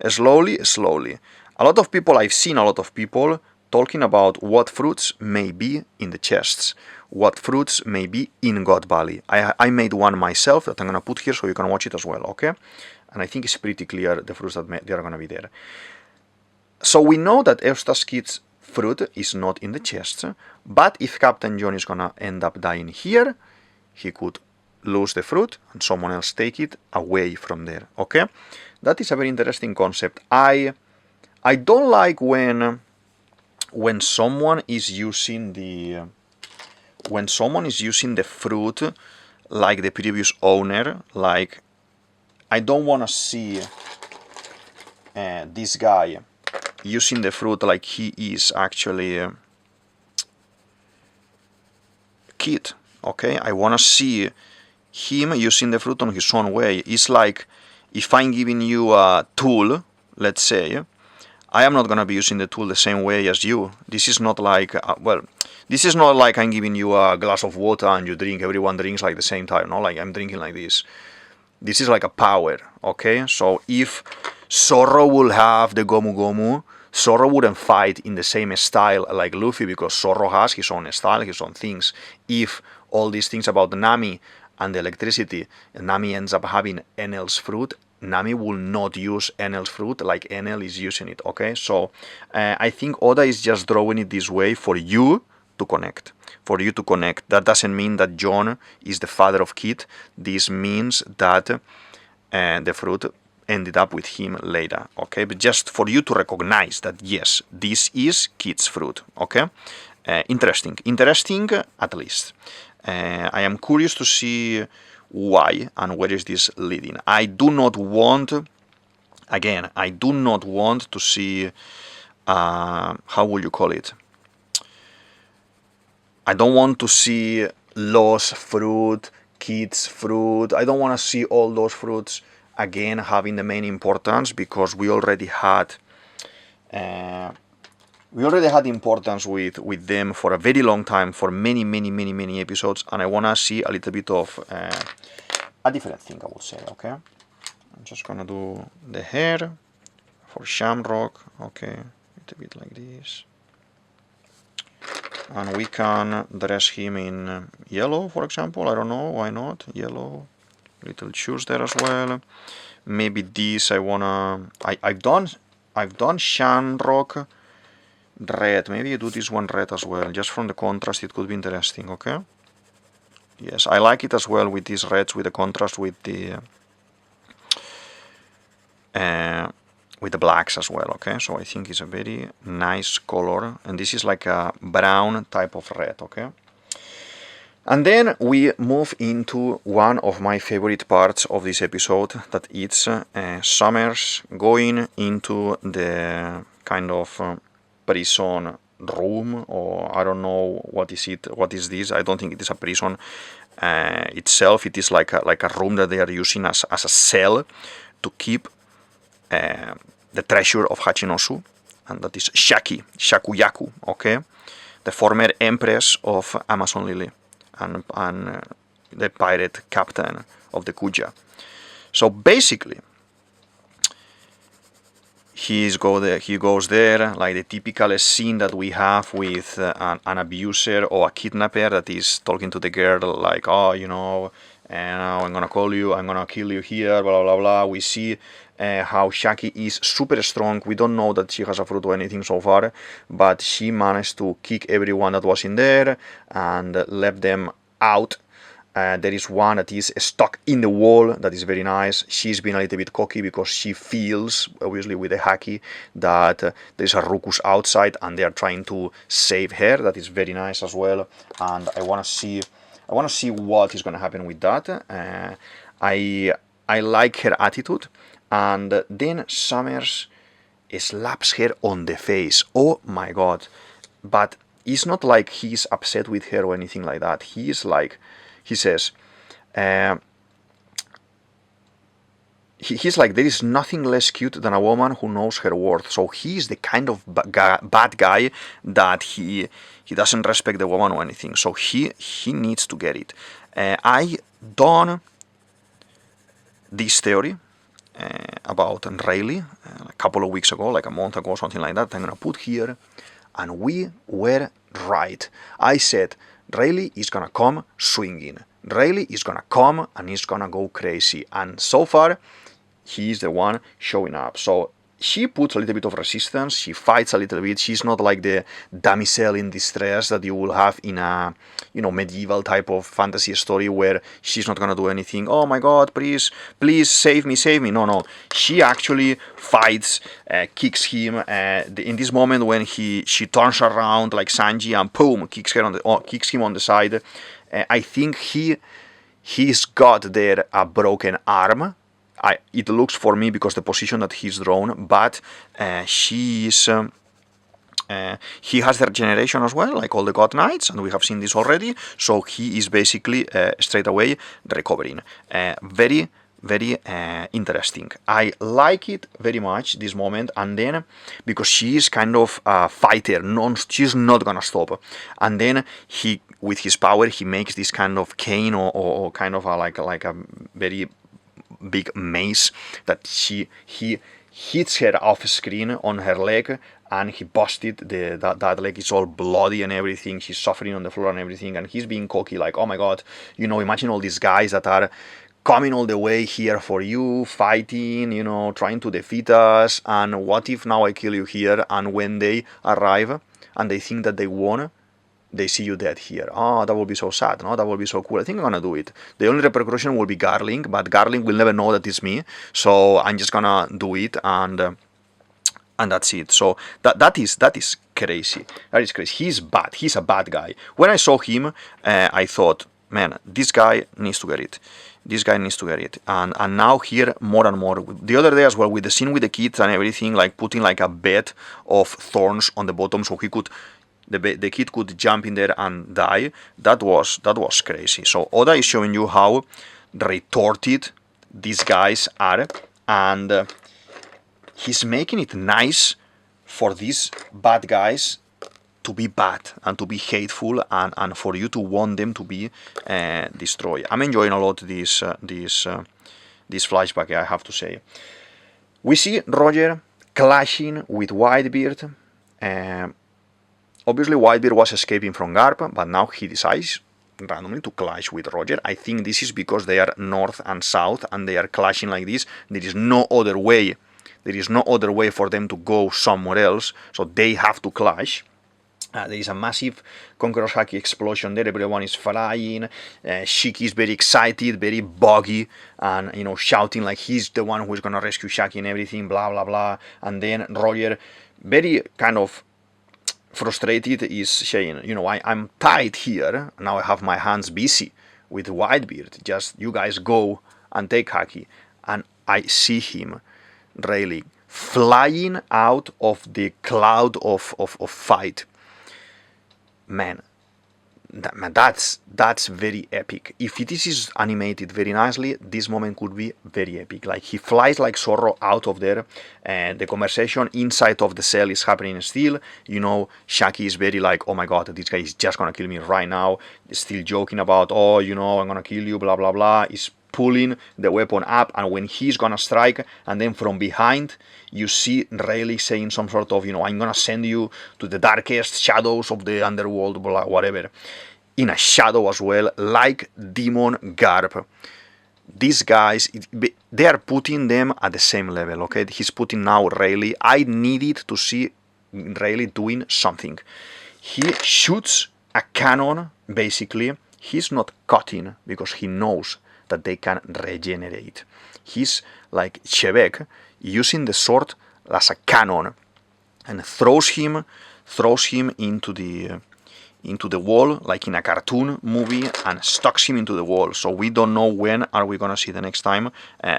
Slowly. I've seen a lot of people talking about what fruits may be in the chests, what fruits may be in God Valley. I made one myself that I'm gonna put here so you can watch it as well, okay? and I think it's pretty clear the fruits that they are going to be there. So we know that Eustace Kid's fruit is not in the chest, but if Captain John is going to end up dying here, he could lose the fruit and someone else take it away from there, okay? That is a very interesting concept. I don't like when someone is using the fruit like the previous owner. Like, I don't want to see this guy using the fruit like he is actually Kid, okay? I want to see him using the fruit on his own way. It's like if I'm giving you a tool, let's say, I am not going to be using the tool the same way as you. This is not like, this is not like I'm giving you a glass of water and you drink, everyone drinks like the same time, no? Like I'm drinking like this. This is like a power, okay? So if Zorro will have the Gomu Gomu, Zorro wouldn't fight in the same style like Luffy because Zorro has his own style, his own things. If all these things about the Nami and the electricity, Nami ends up having Enel's fruit, Nami will not use Enel's fruit like Enel is using it, okay? So I think Oda is just drawing it this way for you to connect. For you to connect. That doesn't mean that John is the father of Kid. This means that the fruit ended up with him later, okay? But just for you to recognize that, yes, this is Kid's fruit, okay? Interesting at least. I am curious to see why and where is this leading. I do not want to see, how will you call it? I don't want to see Lo's fruit, Kid's fruit. I don't want to see all those fruits again having the main importance because we already had importance with them for a very long time, for many episodes, and I want to see a little bit of a different thing, I would say, okay? I'm just gonna do the hair for Shamrock, okay, a little bit like this. And we can dress him in yellow, for example. I don't know, why not? Yellow, little shoes there as well. Maybe this I've done Shamrock red. Maybe I do this one red as well. Just from the contrast, it could be interesting, okay? Yes, I like it as well with these reds, with the contrast with the blacks as well, okay? So I think it's a very nice color, and this is like a brown type of red, okay? And then we move into one of my favorite parts of this episode, that it's Summers going into the kind of prison room, or I don't know what is this. I don't think it is a prison itself. It is like a room that they are using as a cell to keep the treasure of Hachinosu, and that is Shakuyaku, okay? The former empress of Amazon Lily and the pirate captain of the Kuja. So basically, he goes there, like the typical scene that we have with an abuser or a kidnapper that is talking to the girl like, oh, you know, I'm gonna call you, I'm gonna kill you here, blah blah blah. We see how Shaki is super strong. We don't know that she has a fruit or anything so far, but she managed to kick everyone that was in there and left them out. There is one that is stuck in the wall. That is very nice. She's been a little bit cocky because she feels, obviously with the Haki, that there is a Rukus outside and they are trying to save her. That is very nice as well. And I want to see what is going to happen with that. I like her attitude. And then Summers slaps her on the face. Oh my god. But it's not like he's upset with her or anything like that. He says, he's like, there is nothing less cute than a woman who knows her worth. So he's the kind of bad guy that he doesn't respect the woman or anything. So he needs to get it. I done this theory about Rayleigh a couple of weeks ago, like a month ago, something like that. I'm gonna put here, and we were right. I said Rayleigh is gonna come swinging. Rayleigh is gonna come and he's gonna go crazy. And so far, he is the one showing up. So she puts a little bit of resistance, she fights a little bit, she's not like the damsel in distress that you will have in a, you know, medieval type of fantasy story where she's not gonna do anything. Oh my god, please save me. No, she actually fights, kicks him, in this moment when she turns around like Sanji and boom, kicks him on the side. I think he's got there a broken arm. It looks for me because the position that he's drawn, but he has the regeneration as well, like all the God Knights, and we have seen this already. So he is basically straight away recovering. Very interesting. I like it very much, this moment, and then because she is kind of a fighter, she's not gonna stop. And then he, with his power, he makes this kind of cane or kind of like a very big mace that he hits her off screen on her leg, and he busted that leg is all bloody and everything. She's suffering on the floor and everything, and he's being cocky like, oh my god, you know, imagine all these guys that are coming all the way here for you, fighting, you know, trying to defeat us, and what if now I kill you here, and when they arrive and they think that they won, they see you dead here. Oh, that will be so sad, no? That will be so cool. I think I'm gonna do it. The only repercussion will be Garling, but Garling will never know that it's me, so I'm just gonna do it, and that's it. So that is crazy. That is crazy. He's bad. He's a bad guy. When I saw him, I thought, man, this guy needs to get it. This guy needs to get it. And now here, more and more. The other day as well, with the scene with the kids and everything, like putting like a bed of thorns on the bottom so he could, the kid could jump in there and die. That was crazy. So Oda is showing you how retorted these guys are, and he's making it nice for these bad guys to be bad and to be hateful, and for you to want them to be destroyed. I'm enjoying a lot this flashback, I have to say. We see Roger clashing with Whitebeard. Obviously, Whitebeard was escaping from Garp, but now he decides randomly to clash with Roger. I think this is because they are north and south, and they are clashing like this. There is no other way. There is no other way for them to go somewhere else, so they have to clash. There is a massive Conqueror's Haki explosion there. Everyone is flying. Shiki is very excited, very buggy, and, you know, shouting like he's the one who is gonna rescue Shaki and everything, blah blah blah. And then Roger, very kind of frustrated, is saying, you know, I'm tied here. Now I have my hands busy with Whitebeard. Just you guys go and take Haki. And I see him, Rayleigh, flying out of the cloud of fight. Man, that's very epic. If this is animated very nicely, this moment could be very epic. Like, he flies like Zorro out of there, and the conversation inside of the cell is happening still. You know, Shaki is very like, oh my god, this guy is just gonna kill me right now. Still joking about, oh, you know, I'm gonna kill you, blah blah blah. Is pulling the weapon up, and when he's gonna strike, and then from behind you see Rayleigh saying some sort of, you know, I'm gonna send you to the darkest shadows of the underworld, blah, whatever, in a shadow as well, like Demon Garp. These guys, they are putting them at the same level, okay? He's putting now Rayleigh. I needed to see Rayleigh doing something. He shoots a cannon, basically. He's not cutting because he knows that they can regenerate. He's like Shebek, using the sword as a cannon, and throws him into the wall, like in a cartoon movie, and stucks him into the wall. So we don't know when are we gonna see the next time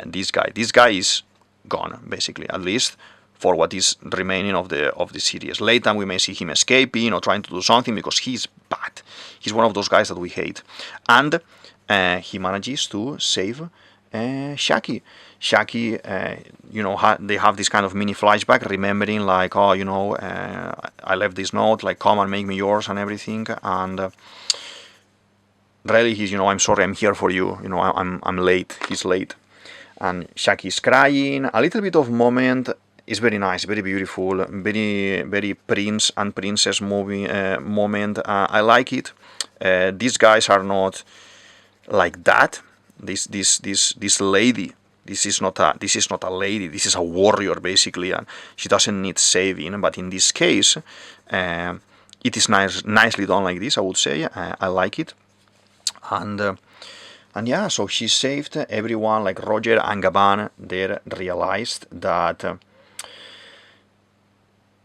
this guy. This guy is gone, basically, at least for what is remaining of the series. Later we may see him escaping or trying to do something, because he's bad. He's one of those guys that we hate. And he manages to save Shaki. Shaki, you know, they have this kind of mini flashback, remembering like, oh, you know, I left this note, like, come and make me yours and everything. And Rayleigh, he's, you know, I'm sorry, I'm here for you. You know, I'm late. He's late. And Shaki is crying. A little bit of moment. It's very nice, very beautiful, very prince and princess movie moment. I like it. These guys are not like that. This lady This is not a lady. This is a warrior basically, and she doesn't need saving. But in this case, it is nicely done like this. I would say I like it, and yeah. So she saved everyone. Like Roger and Gabon, they realized that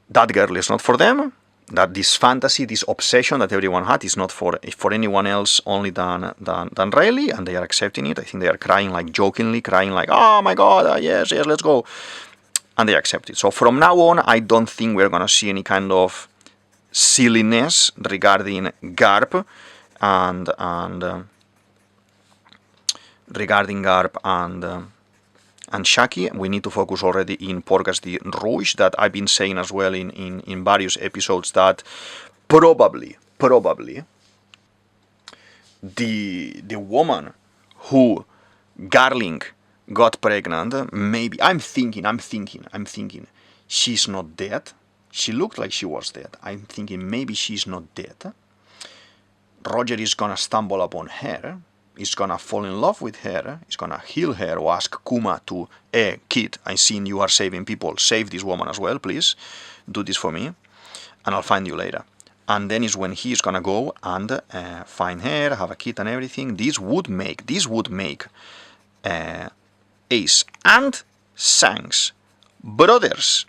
that girl is not for them. That this fantasy, this obsession that everyone had is not for anyone else only than Rayleigh, and they are accepting it. I think they are crying, like jokingly crying, like, oh my god, yes, let's go, and they accept it. So from now on, I don't think we're gonna see any kind of silliness regarding Garp and Shaki. We need to focus already in Porgas de Rouge, that I've been saying as well in various episodes, that probably the woman who Garling got pregnant, maybe, I'm thinking, she's not dead. She looked like she was dead. I'm thinking maybe she's not dead. Roger is gonna stumble upon her, is gonna fall in love with her, is gonna heal her, or ask Kuma to, kid, I seen you are saving people, save this woman as well, please, do this for me, and I'll find you later. And then is when he is gonna go and find her, have a kid and everything. This would make Ace and Shanks brothers.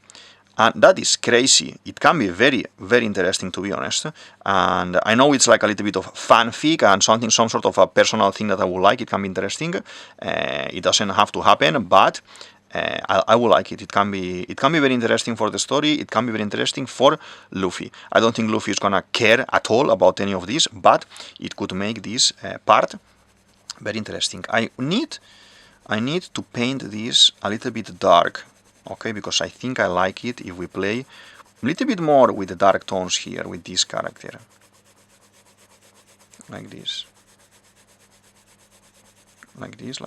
And that is crazy. It can be very, very interesting, to be honest. And I know it's like a little bit of fanfic and some sort of a personal thing that I would like. It can be interesting. It doesn't have to happen, but I would like it. It can be very interesting for the story. It can be very interesting for Luffy. I don't think Luffy is gonna care at all about any of this, but it could make this part very interesting. I need to paint this a little bit dark. Okay, because I think I like it if we play a little bit more with the dark tones here with this character. Like this. Like this.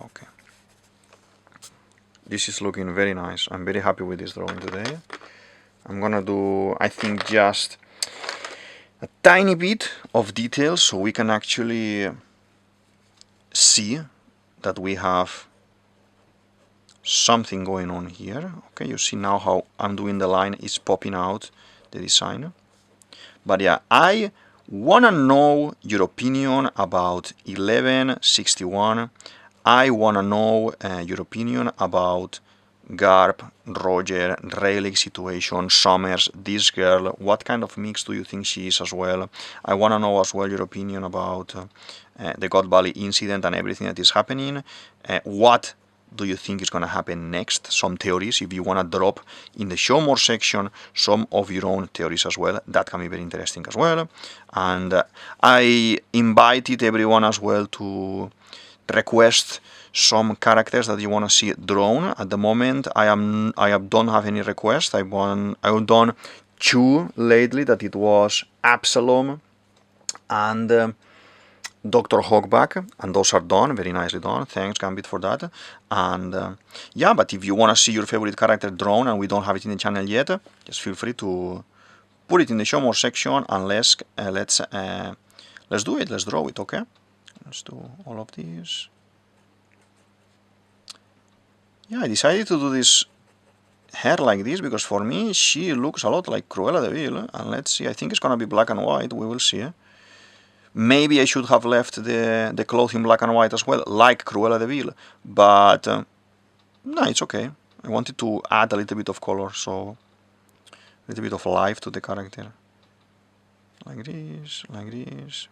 Okay. This is looking very nice. I'm very happy with this drawing today. I'm gonna do, I think, just a tiny bit of detail so we can actually see that we have something going on here. Okay, you see now how I'm doing the line is popping out the design. But yeah, I wanna know your opinion about 1161. I wanna know your opinion about Garp, Roger, Rayleigh situation, Summers, this girl. What kind of mix do you think she is as well? I wanna know as well your opinion about the God Valley incident and everything that is happening. What do you think is going to happen next? Some theories, if you want to drop in the show more section some of your own theories as well, that can be very interesting as well. And I invited everyone as well to request some characters that you want to see drawn. At the moment, I don't have any requests. I've done two lately, that it was Absalom and Dr. Hogback, and those are done, very nicely done. Thanks, Gambit, for that. And yeah, but if you want to see your favorite character drawn and we don't have it in the channel yet, just feel free to put it in the show more section, and let's do it. Let's draw it, okay? Let's do all of these. Yeah, I decided to do this hair like this because for me she looks a lot like Cruella de Vil. And let's see, I think it's gonna be black and white. We will see. Maybe I should have left the clothing black and white as well, like Cruella de Vil, but no, it's okay. I wanted to add a little bit of color, so a little bit of life to the character. Like this, like this,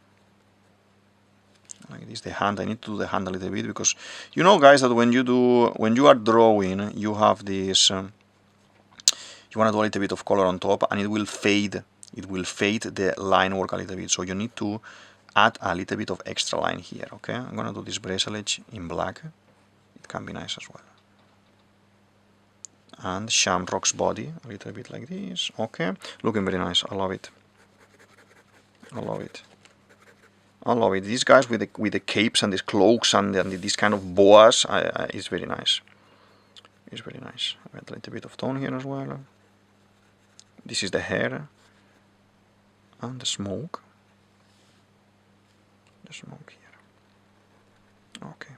like this. The hand, I need to do the hand a little bit because you know, guys, that when you are drawing, you have this. You want to do a little bit of color on top, and it will fade. It will fade the line work a little bit, so you need to add a little bit of extra line here, okay? I'm gonna do this bracelet in black. It can be nice as well. And Shamrock's body, a little bit like this, okay? Looking very nice, I love it. I love it. I love it. These guys with the capes and these cloaks and these kind of boas, it's very nice. It's very nice. I add a little bit of tone here as well. This is the hair. And the smoke. The smoke here. Okay.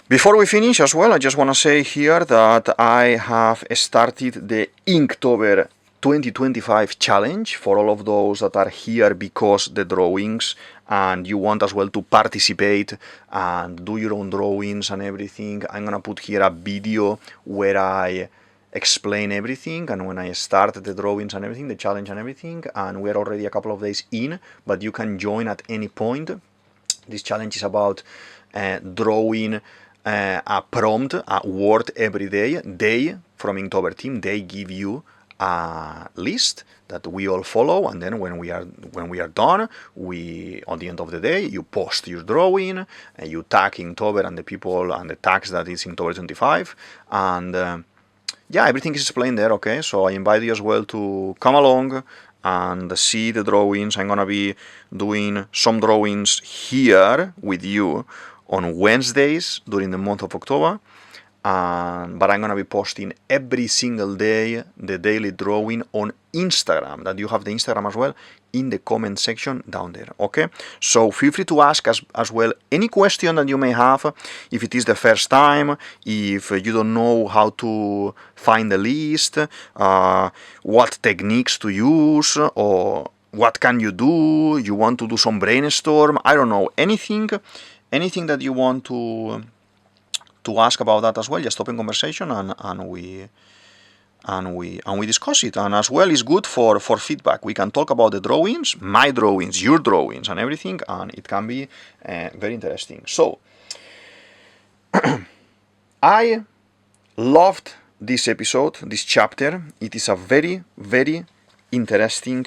Before we finish as well, I just want to say here that I have started the Inktober 2025 challenge for all of those that are here because the drawings and you want as well to participate and do your own drawings and everything. I'm gonna put here a video where I explain everything and when I start the drawings and everything, the challenge and everything, and we're already a couple of days in, but you can join at any point. This challenge is about drawing a prompt, a word every day. They, from Inktober team, they give you a list that we all follow, and then when we are done, we on the end of the day you post your drawing, and you tag Inktober and the people and the tags that is Inktober 25, and yeah, everything is explained there. Okay, so I invite you as well to come along and see the drawings. I'm gonna be doing some drawings here with you on Wednesdays during the month of October, but I'm gonna be posting every single day the daily drawing on Instagram, that you have the Instagram as well in the comment section down there. Okay, so feel free to ask as well any question that you may have. If it is the first time, if you don't know how to find the list, what techniques to use, or what can you do, you want to do some brainstorm, I don't know, anything that you want to ask about that as well, just open conversation and we discuss it. And as well, it's good for feedback. We can talk about the drawings, my drawings, your drawings, and everything, and it can be very interesting. So I loved this episode, this chapter. It is a very, very interesting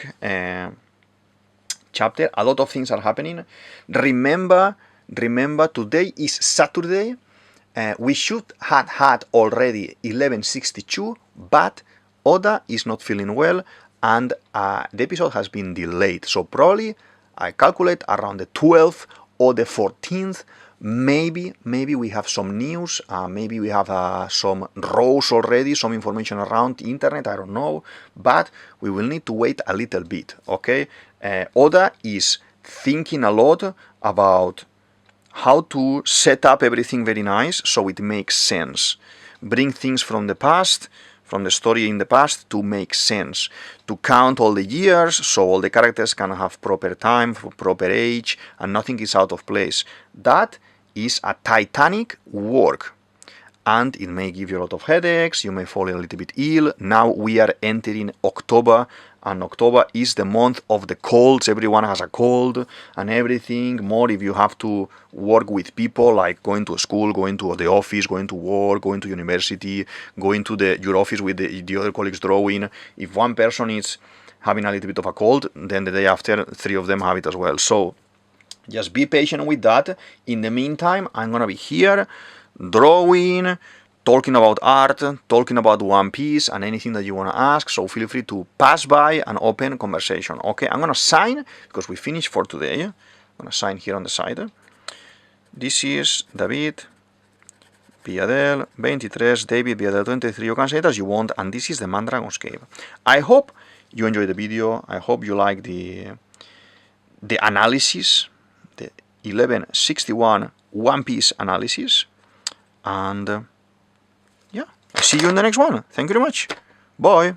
chapter. A lot of things are happening. Remember, today is Saturday. We should have had already 11:62, but Oda is not feeling well, and the episode has been delayed. So probably I calculate around the 12th or the 14th. Maybe we have some news. Maybe we have some rows already, some information around the internet. I don't know, but we will need to wait a little bit. Okay, Oda is thinking a lot about how to set up everything very nice so it makes sense. Bring things from the past, from the story in the past, to make sense. To count all the years so all the characters can have proper time, proper age, and nothing is out of place. That is a titanic work. And it may give you a lot of headaches, you may fall a little bit ill. Now we are entering October, and October is the month of the colds. Everyone has a cold and everything. More if you have to work with people, like going to school, going to the office, going to work, going to university, going to your office with the other colleagues drawing. If one person is having a little bit of a cold, then the day after, 3 of them have it as well. So just be patient with that. In the meantime, I'm gonna be here drawing, talking about art, talking about One Piece, and anything that you want to ask. So feel free to pass by and open conversation. Okay, I'm gonna sign because we finished for today. I'm gonna sign here on the side. This is DavidViadel23, DavidViadel23. You can say it as you want, and this is the Mandragon's Cave. I hope you enjoyed the video. I hope you like the analysis, the 1161 One Piece analysis. And yeah, I'll see you in the next one. Thank you very much. Bye.